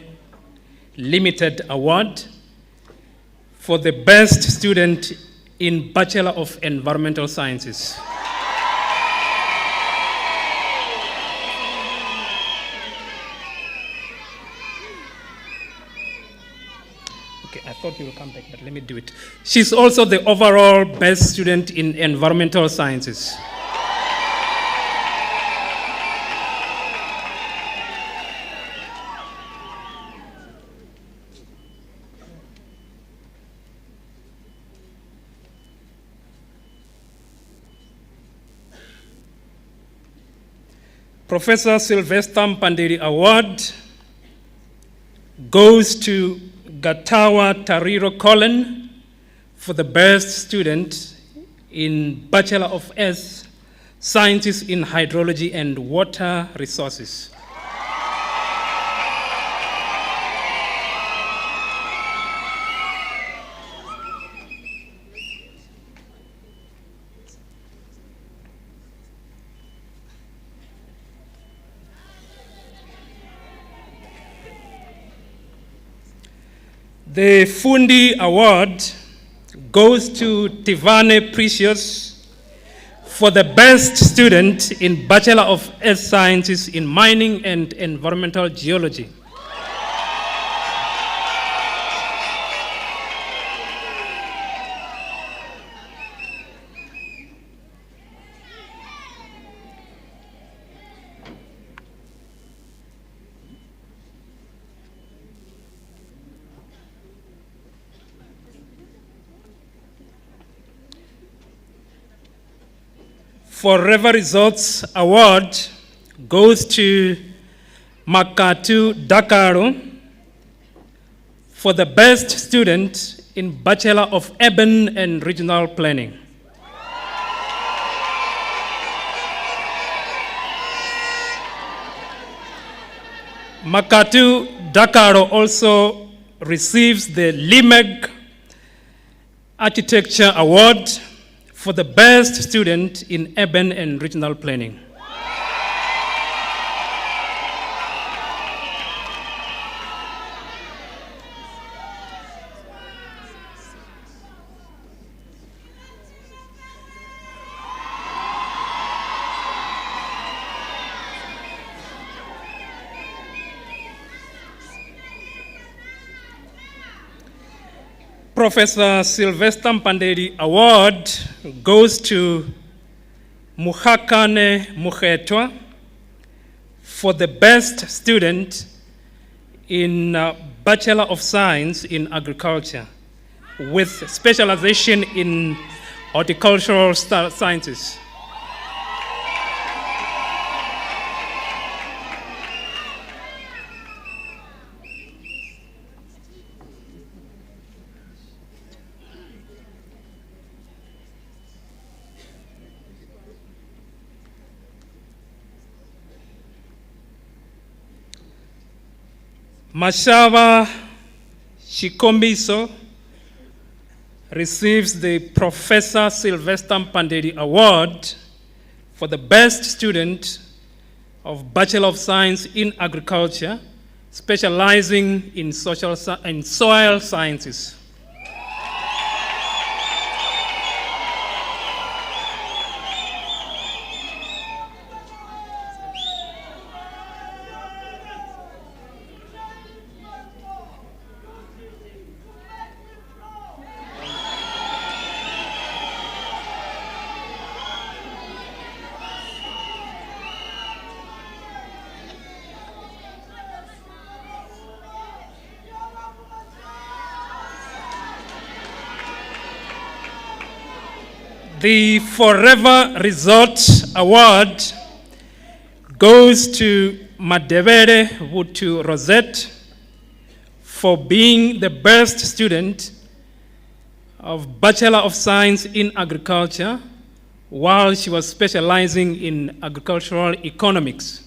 Limited Award for the best student in Bachelor of Environmental Sciences. I thought you would come back, but let me do it. She's also the overall best student in environmental sciences. Professor Sylvester Mpanderi Award goes to Gatawa Tariro Colin for the best student in Bachelor of Earth Sciences in Hydrology and Water Resources. The Fundi Award goes to Tivane Precious for the best student in Bachelor of Earth Sciences in Mining and Environmental Geology. Forever Results Award goes to Makatu Dakaro for the best student in Bachelor of Urban and Regional Planning. Makatu Dakaro also receives the LIMEG Architecture Award for the best student in Urban and Regional Planning. Professor Sylvester Mpanderi Award goes to Muhakane Muhetwa for the best student in Bachelor of Science in Agriculture. with specialization in horticultural sciences. Mashava Shikombiso receives the Professor Sylvester Pandedi Award for the best student of Bachelor of Science in Agriculture, specializing in soil sciences. The Forever Resort Award goes to Madevere Wutu Rosette for being the best student of Bachelor of Science in Agriculture while she was specializing in agricultural economics.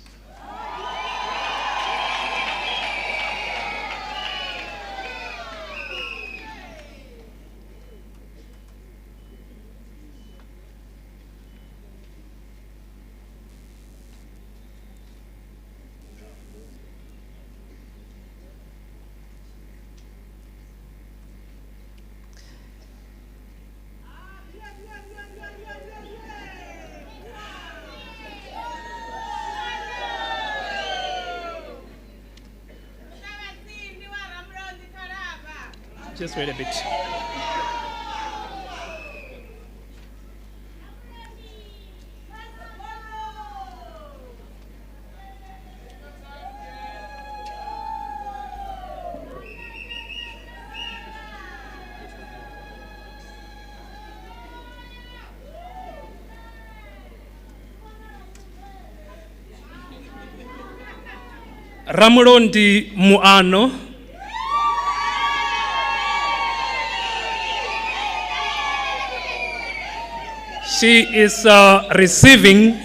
Just wait a bit. Ramurondi Muano she is receiving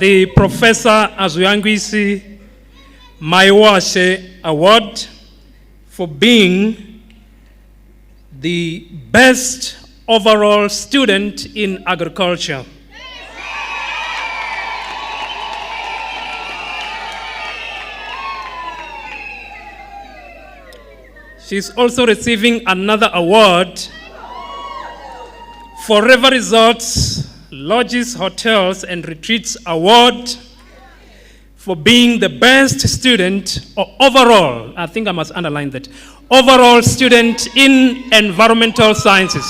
the Professor Azuyangwisi Maiwashe Award for being the best overall student in agriculture. She's also receiving another award, Forever Resorts, Lodges, Hotels, and Retreats Award for being the best student, or overall, I think I must underline that, overall student in environmental sciences.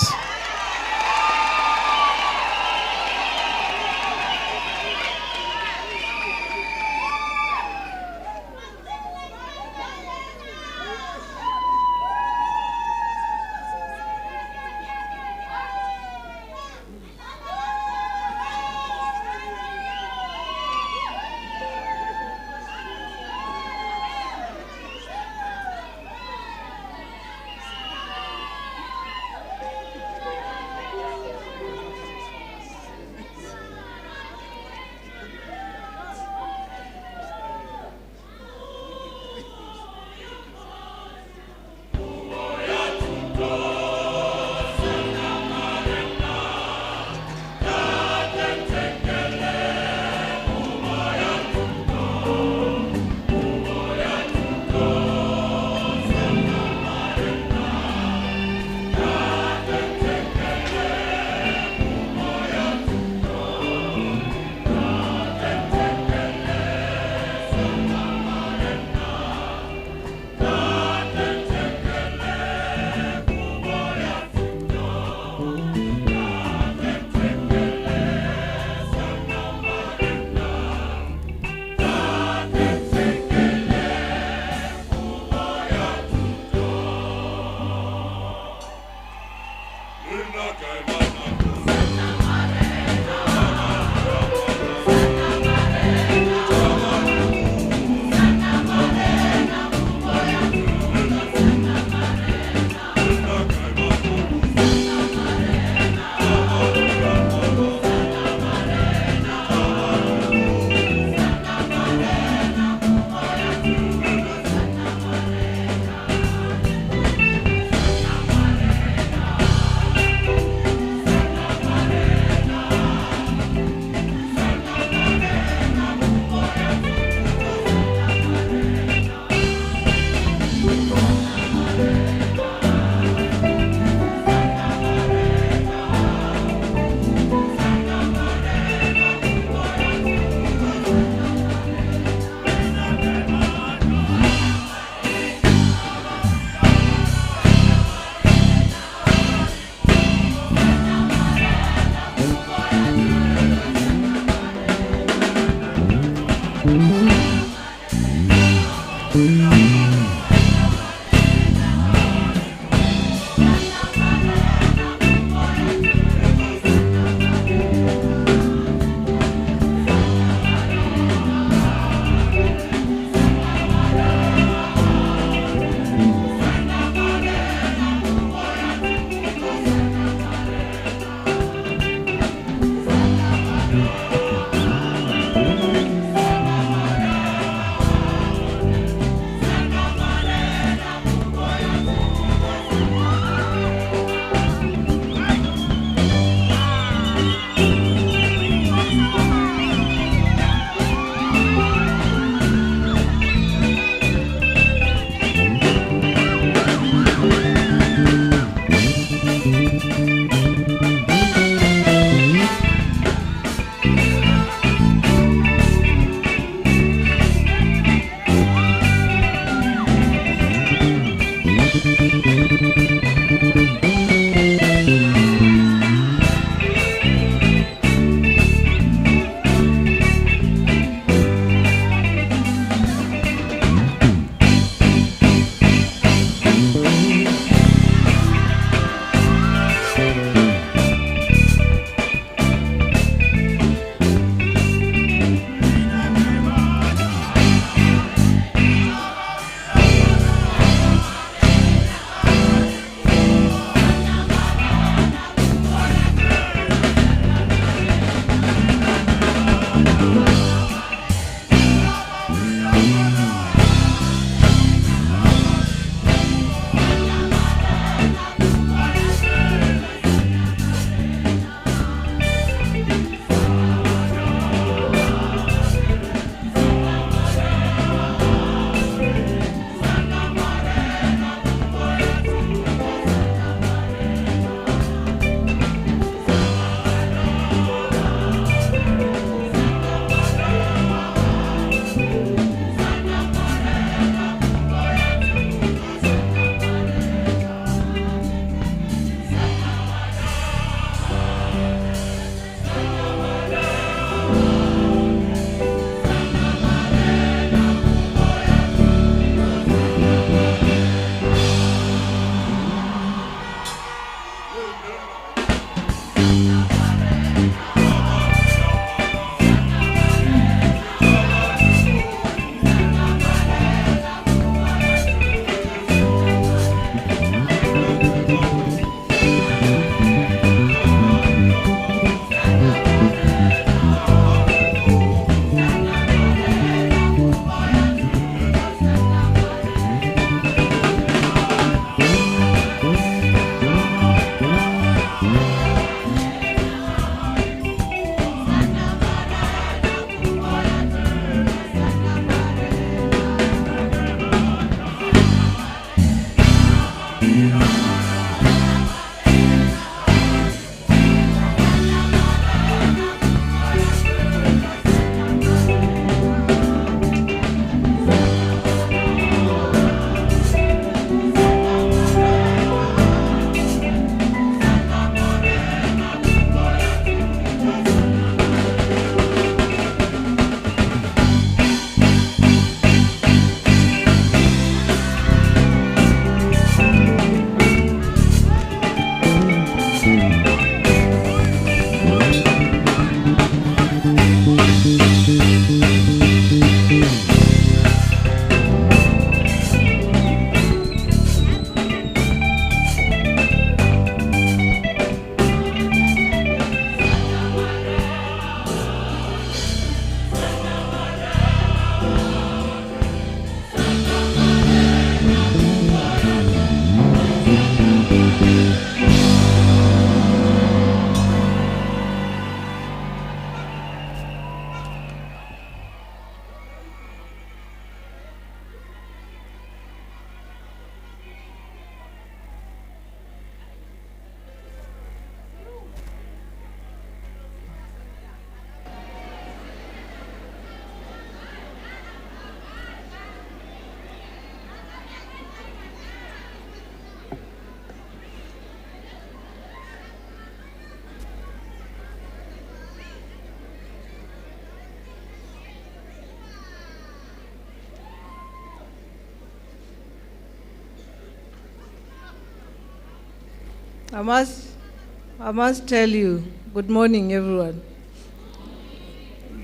I must tell you, good morning, everyone.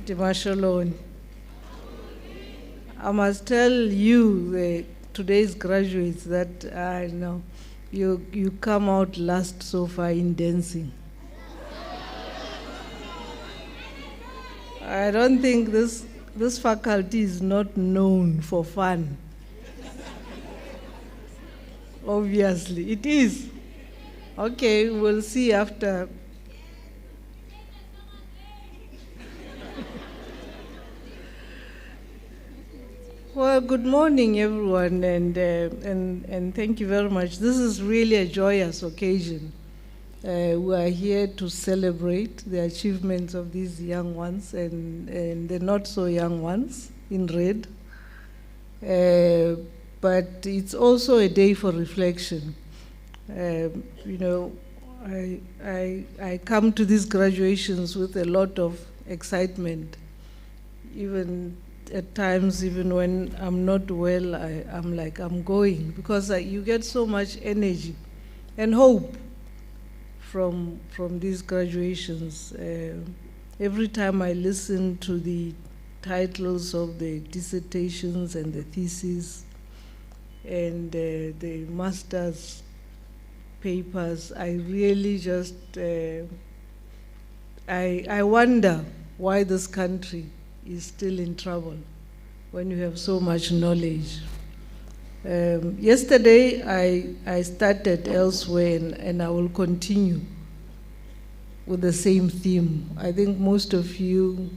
Dimashalon. I must tell you, today's graduates, that I know you come out last so far in dancing. I don't think this faculty is not known for fun. Obviously, it is. Okay, we'll see after. Well, good morning, everyone, and thank you very much. This is really a joyous occasion. We are here to celebrate the achievements of these young ones and the not so young ones in red. But it's also a day for reflection. You know, I come to these graduations with a lot of excitement. Even at times, even when I'm not well, I'm like, I'm going, because you get so much energy and hope from these graduations. Every time I listen to the titles of the dissertations and the theses and the master's papers, I really just, I wonder why this country is still in trouble when you have so much knowledge. Yesterday, I started elsewhere, and I will continue with the same theme. I think most of you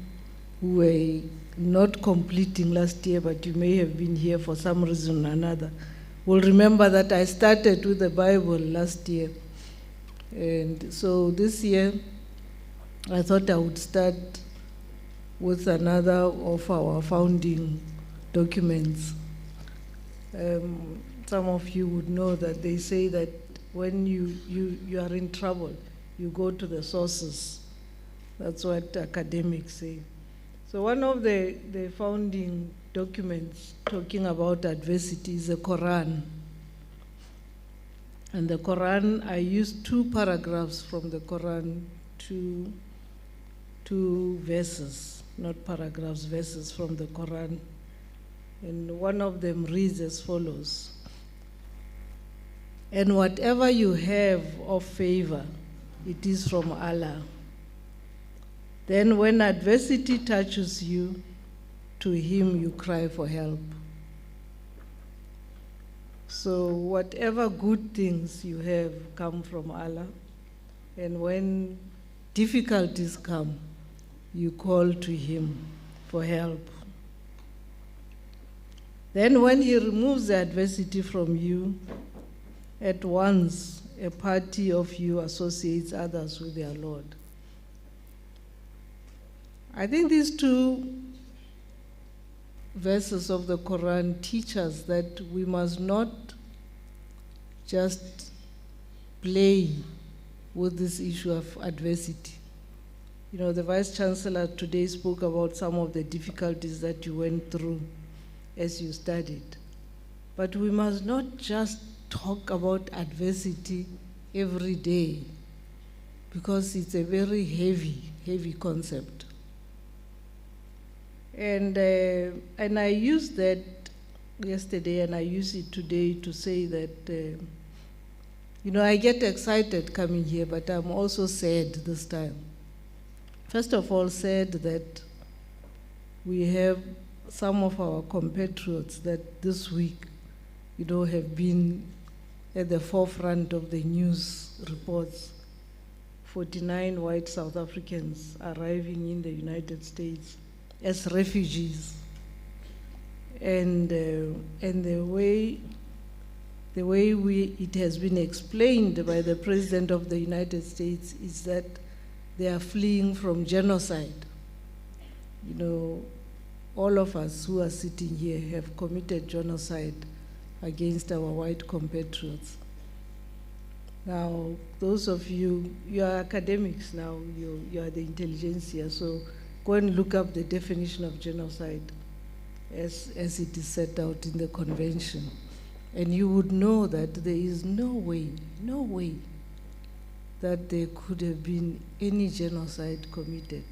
who were not completing last year, but you may have been here for some reason or another, will remember that I started with the Bible last year. And so this year, I thought I would start with another of our founding documents. Some of you would know that they say that when you are in trouble, you go to the sources. That's what academics say. So one of the founding documents talking about adversity is the Quran. And the Quran, I used 2 paragraphs from the Quran, two verses, not paragraphs, verses from the Quran. And one of them reads as follows: "And whatever you have of favor, it is from Allah. Then when adversity touches you, to Him you cry for help." So whatever good things you have come from Allah, and when difficulties come, you call to Him for help. Then when He removes the adversity from you, at once a party of you associates others with their Lord. I think these 2 verses of the Quran teach us that we must not just play with this issue of adversity. You know, the Vice Chancellor today spoke about some of the difficulties that you went through as you studied. But we must not just talk about adversity every day, because it's a very heavy concept. And I used that yesterday, and I use it today to say that, you know, I get excited coming here, but I'm also sad this time. First of all, sad that we have some of our compatriots that this week, you know, have been at the forefront of the news reports. 49 white South Africans arriving in the United States as refugees. And the way it has been explained by the President of the United States is that they are fleeing from genocide. You know, all of us who are sitting here have committed genocide against our white compatriots. Now, those of you are academics now, you are the intelligentsia, so go and look up the definition of genocide as it is set out in the convention. And you would know that there is no way that there could have been any genocide committed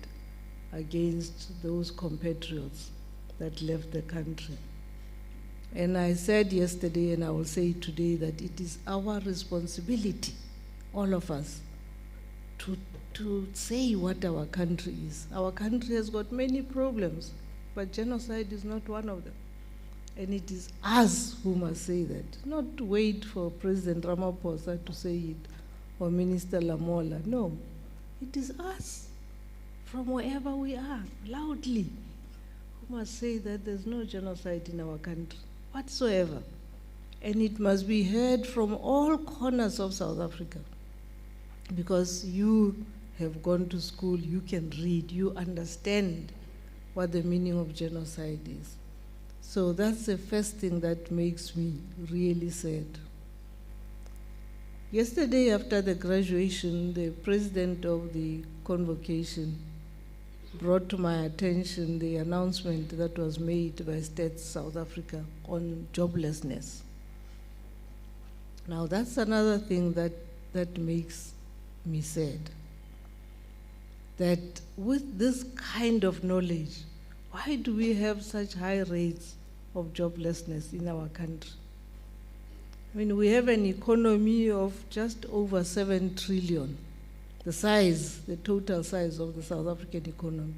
against those compatriots that left the country. And I said yesterday, and I will say today, that it is our responsibility, all of us, to say what our country is. Our country has got many problems, but genocide is not one of them. And it is us who must say that, not wait for President Ramaphosa to say it, or Minister Lamola. No, it is us, from wherever we are, loudly, who must say that there's no genocide in our country whatsoever. And it must be heard from all corners of South Africa, because you have gone to school, you can read, you understand what the meaning of genocide is. So that's the first thing that makes me really sad. Yesterday, after the graduation, the president of the Convocation brought to my attention the announcement that was made by Stats South Africa on joblessness. Now, that's another thing that makes me sad. That with this kind of knowledge, why do we have such high rates of joblessness in our country? I mean, we have an economy of just over 7 trillion, the total size of the South African economy.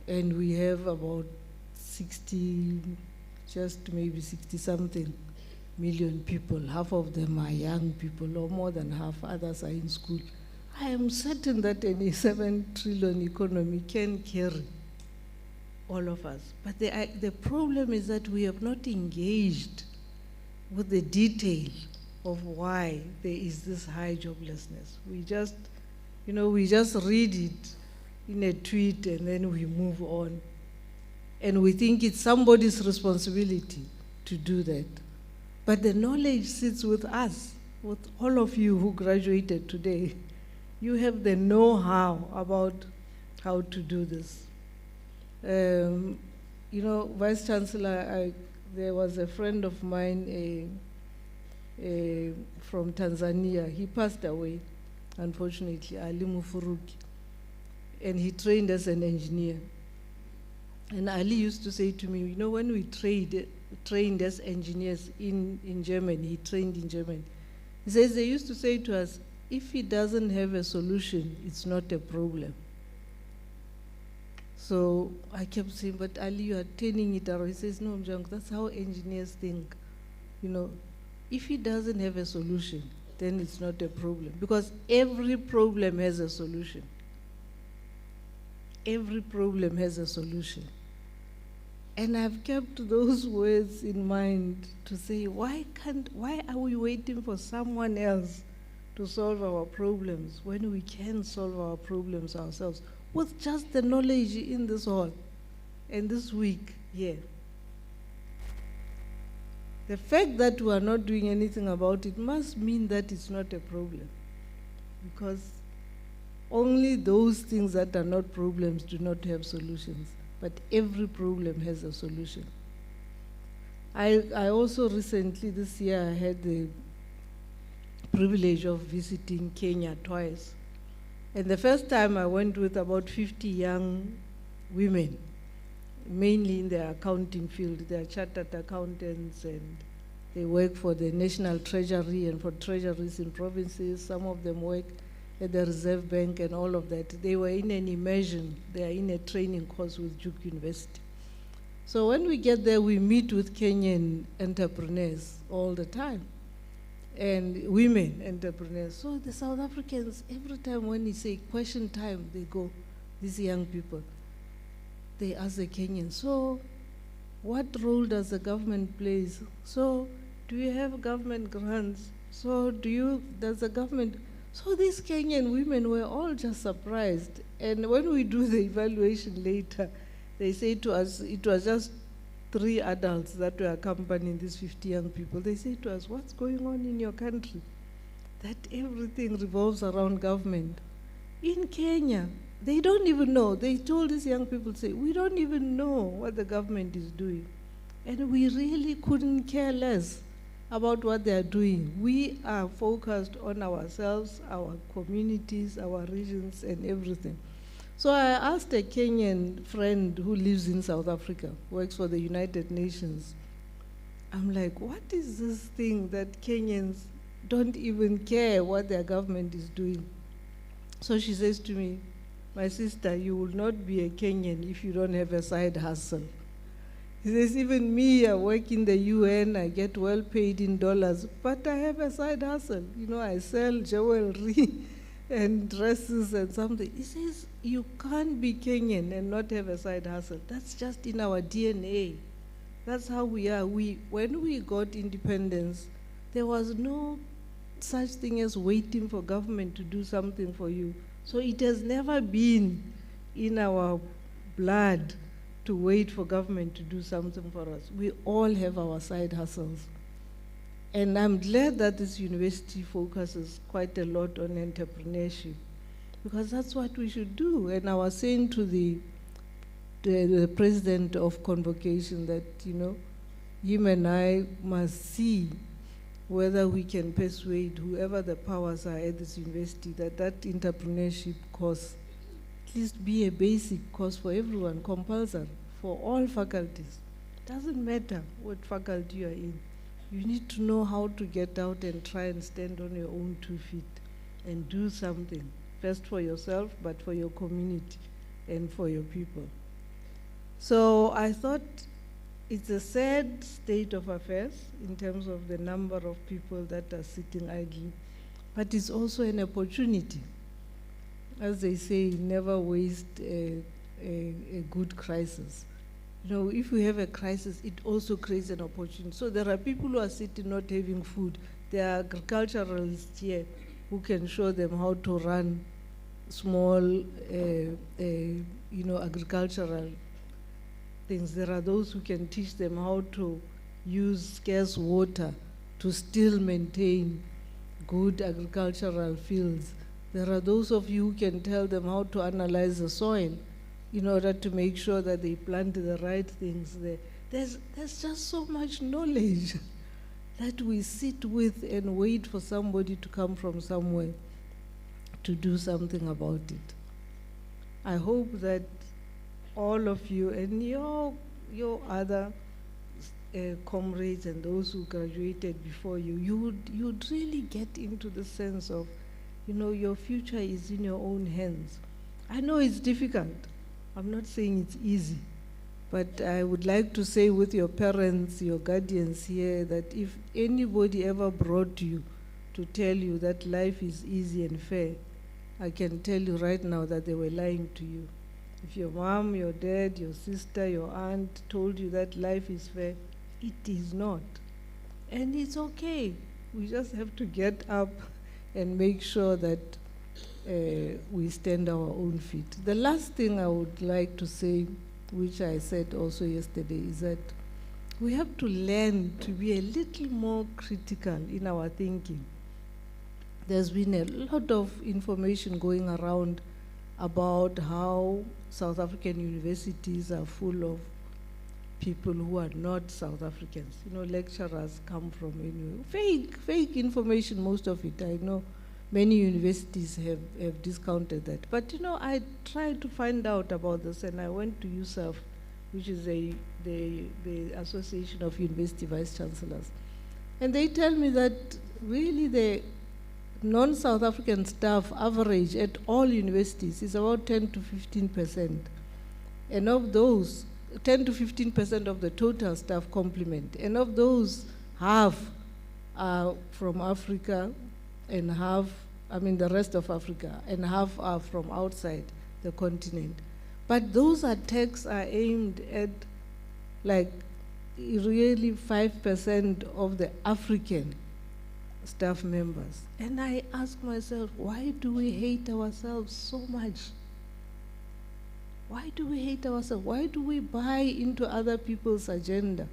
and we have about 60, just maybe 60 something million people. Half of them are young people, or more than half, others are in school. I am certain that any 7 trillion economy can carry all of us. But the problem is that we have not engaged with the detail of why there is this high joblessness. We just, we just read it in a tweet and then we move on. And we think it's somebody's responsibility to do that. But the knowledge sits with us, with all of you who graduated today. You have the know-how about how to do this. Vice Chancellor, there was a friend of mine from Tanzania. He passed away, unfortunately, Ali Mufuruki. And he trained as an engineer. And Ali used to say to me, when we trained as engineers in Germany, he trained in Germany. He says they used to say to us, if he doesn't have a solution, it's not a problem. So I kept saying, but Ali, you are turning it around. He says, no, Mjango, that's how engineers think. If he doesn't have a solution, then it's not a problem. Because every problem has a solution. Every problem has a solution. And I've kept those words in mind to say, why are we waiting for someone else to solve our problems when we can solve our problems ourselves with just the knowledge in this hall and this week here? The fact that we are not doing anything about it must mean that it's not a problem, because only those things that are not problems do not have solutions, but every problem has a solution. I also recently, this year, I had the privilege of visiting Kenya twice. And the first time I went with about 50 young women, mainly in the accounting field. They are chartered accountants and they work for the National Treasury and for treasuries in provinces. Some of them work at the Reserve Bank and all of that. They were in an immersion. They are in a training course with Duke University. So when we get there, we meet with Kenyan entrepreneurs all the time, and women entrepreneurs. So the South Africans, every time when you say question time, they go, these young people, they ask the Kenyans, so what role does the government play? So do you have government grants? So does the government? So these Kenyan women were all just surprised. And when we do the evaluation later, they say to us, it was just 3 adults that were accompanying these 50 young people. They say to us, what's going on in your country? That everything revolves around government. In Kenya, they don't even know. They told these young people, say, we don't even know what the government is doing. And we really couldn't care less about what they are doing. We are focused on ourselves, our communities, our regions, and everything. So I asked a Kenyan friend who lives in South Africa, works for the United Nations. I'm like, what is this thing that Kenyans don't even care what their government is doing? So she says to me, my sister, you will not be a Kenyan if you don't have a side hustle. He says, even me, I work in the UN, I get well paid in dollars, but I have a side hustle. I sell jewelry and dresses and something. He says, you can't be Kenyan and not have a side hustle. That's just in our DNA. That's how we are. When we got independence, there was no such thing as waiting for government to do something for you. So it has never been in our blood to wait for government to do something for us. We all have our side hustles. And I'm glad that this university focuses quite a lot on entrepreneurship, because that's what we should do. And I was saying to the president of Convocation that, him and I must see whether we can persuade whoever the powers are at this university that entrepreneurship course at least be a basic course for everyone, compulsory, for all faculties. Doesn't matter what faculty you are in. You need to know how to get out and try and stand on your own 2 feet and do something, first for yourself, but for your community and for your people. So I thought it's a sad state of affairs in terms of the number of people that are sitting idle, but it's also an opportunity. As they say, never waste a good crisis. You know, if we have a crisis, it also creates an opportunity. So there are people who are sitting not having food. There are agriculturalists here who can show them how to run small, agricultural things. There are those who can teach them how to use scarce water to still maintain good agricultural fields. There are those of you who can tell them how to analyze the soil in order to make sure that they plant the right things there. There's just so much knowledge that we sit with and wait for somebody to come from somewhere to do something about it. I hope that all of you and your other comrades and those who graduated before you, you'd really get into the sense of, your future is in your own hands. I know it's difficult. I'm not saying it's easy, but I would like to say with your parents, your guardians here, that if anybody ever brought you to tell you that life is easy and fair, I can tell you right now that they were lying to you. If your mom, your dad, your sister, your aunt told you that life is fair, it is not. And it's okay. We just have to get up and make sure that we stand our own feet. The last thing I would like to say, which I said also yesterday, is that we have to learn to be a little more critical in our thinking. There's been a lot of information going around about how South African universities are full of people who are not South Africans. Lecturers come from anywhere. Fake information, most of it. I know many universities have discounted that. But I tried to find out about this, and I went to USAF, which is the Association of University Vice Chancellors. And they tell me that really the non-South African staff average at all universities is about 10 to 15%. And of those, 10 to 15% of the total staff complement. And of those, half are from Africa and the rest of Africa, and half are from outside the continent. But those attacks are aimed at really 5% of the African staff members. And I ask myself, why do we hate ourselves so much? Why do we hate ourselves? Why do we buy into other people's agenda?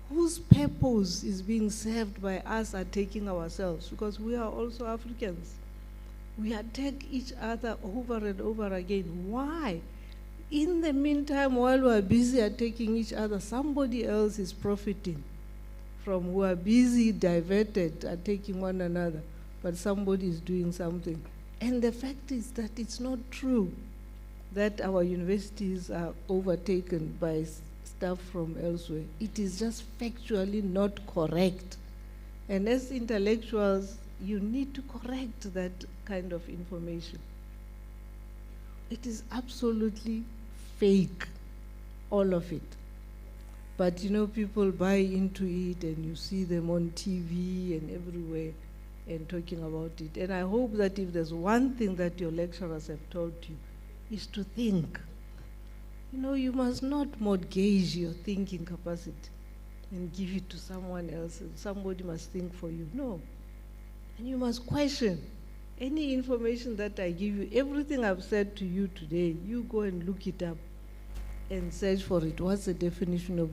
Whose purpose is being served by us attacking ourselves? Because we are also Africans. We attack each other over and over again. Why? In the meantime, while we are busy attacking each other, somebody else is profiting from we are busy, diverted, attacking one another, but somebody is doing something. And the fact is that it's not true that our universities are overtaken by stuff from elsewhere. It is just factually not correct. And as intellectuals, you need to correct that kind of information. It is absolutely fake, all of it. But people buy into it, and you see them on TV and everywhere and talking about it. And I hope that if there's one thing that your lecturers have told you, is to think. You must not mortgage your thinking capacity and give it to someone else, and somebody must think for you. No. And you must question any information that I give you. Everything I've said to you today, you go and look it up and search for it. What's the definition of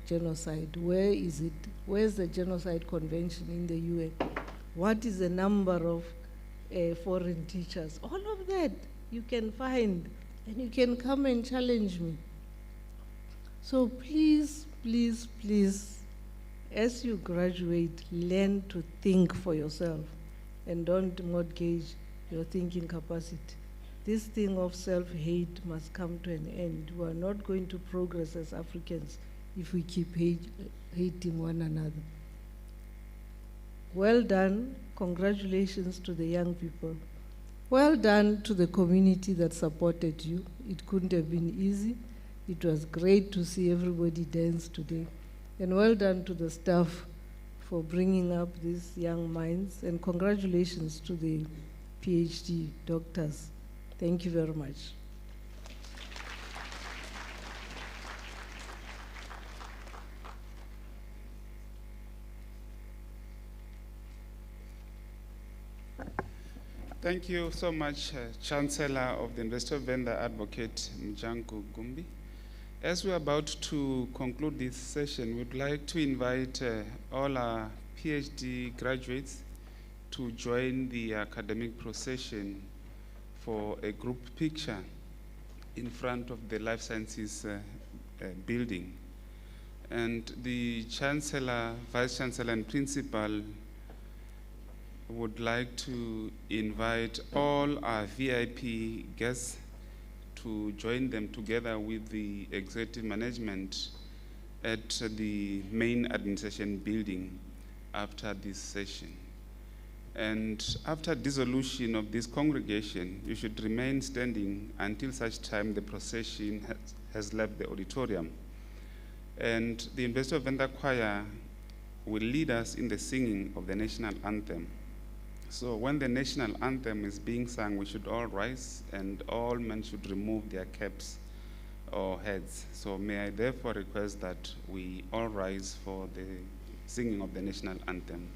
genocide? Where is it? Where's the Genocide Convention in the UN? What is the number of foreign teachers? All of that you can find, and you can come and challenge me. So please, please, please, as you graduate, learn to think for yourself and don't mortgage your thinking capacity. This thing of self-hate must come to an end. We are not going to progress as Africans if we keep hating one another. Well done. Congratulations to the young people. Well done to the community that supported you. It couldn't have been easy. It was great to see everybody dance today. And well done to the staff for bringing up these young minds, and congratulations to the PhD doctors. Thank you very much. Thank you so much, Chancellor of the University of Venda, Advocate Mjanku Gumbi. As we're about to conclude this session, we'd like to invite all our PhD graduates to join the academic procession for a group picture in front of the Life Sciences building. And the Chancellor, Vice Chancellor, and Principal would like to invite all our VIP guests to join them together with the executive management at the main administration building after this session. And after dissolution of this congregation, you should remain standing until such time the procession has left the auditorium. And the University of Venda Choir will lead us in the singing of the national anthem. So when the national anthem is being sung, we should all rise and all men should remove their caps or heads. So may I therefore request that we all rise for the singing of the national anthem.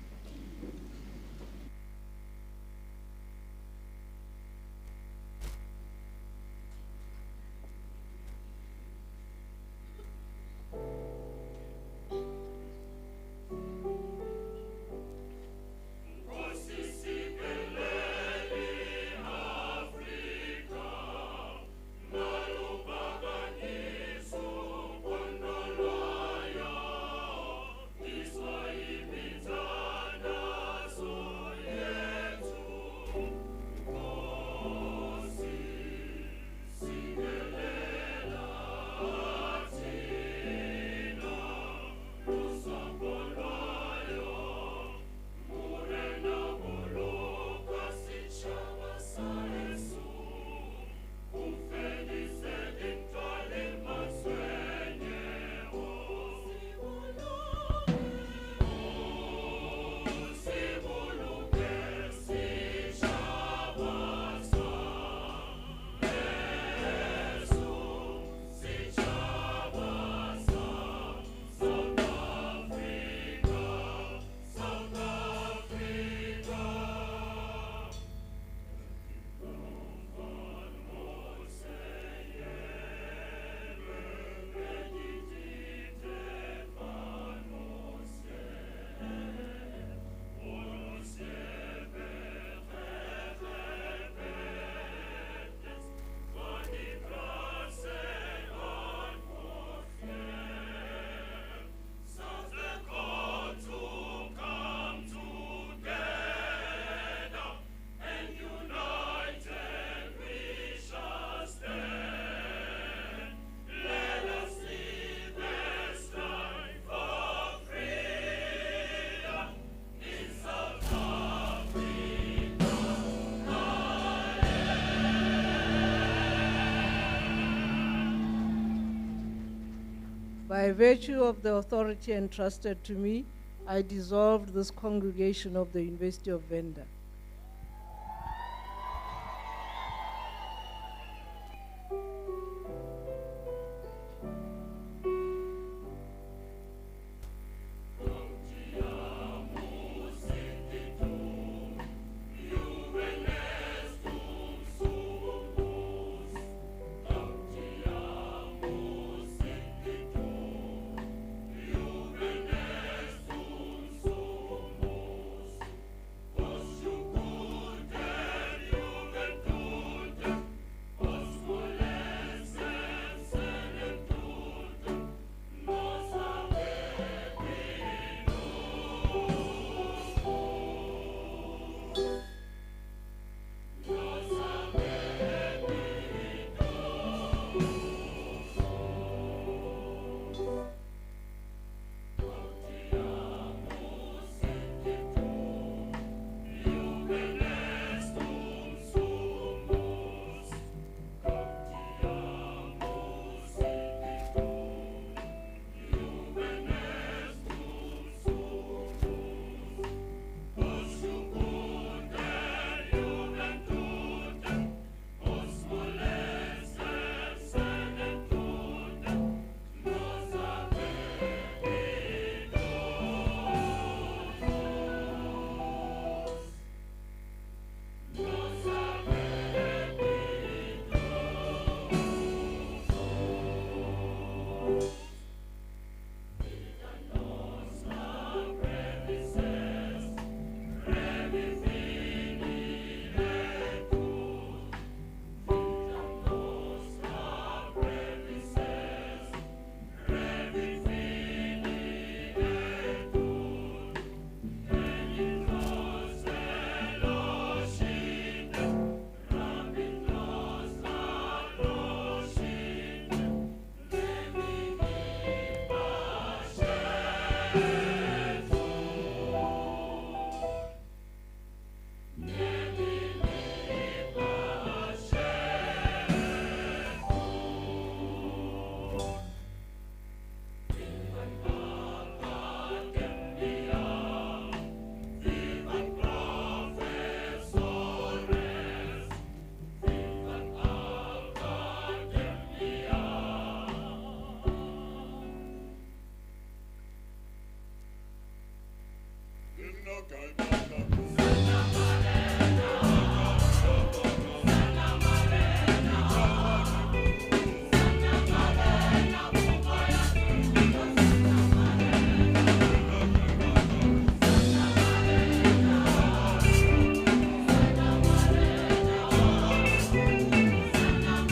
By virtue of the authority entrusted to me, I dissolved this congregation of the University of Venda.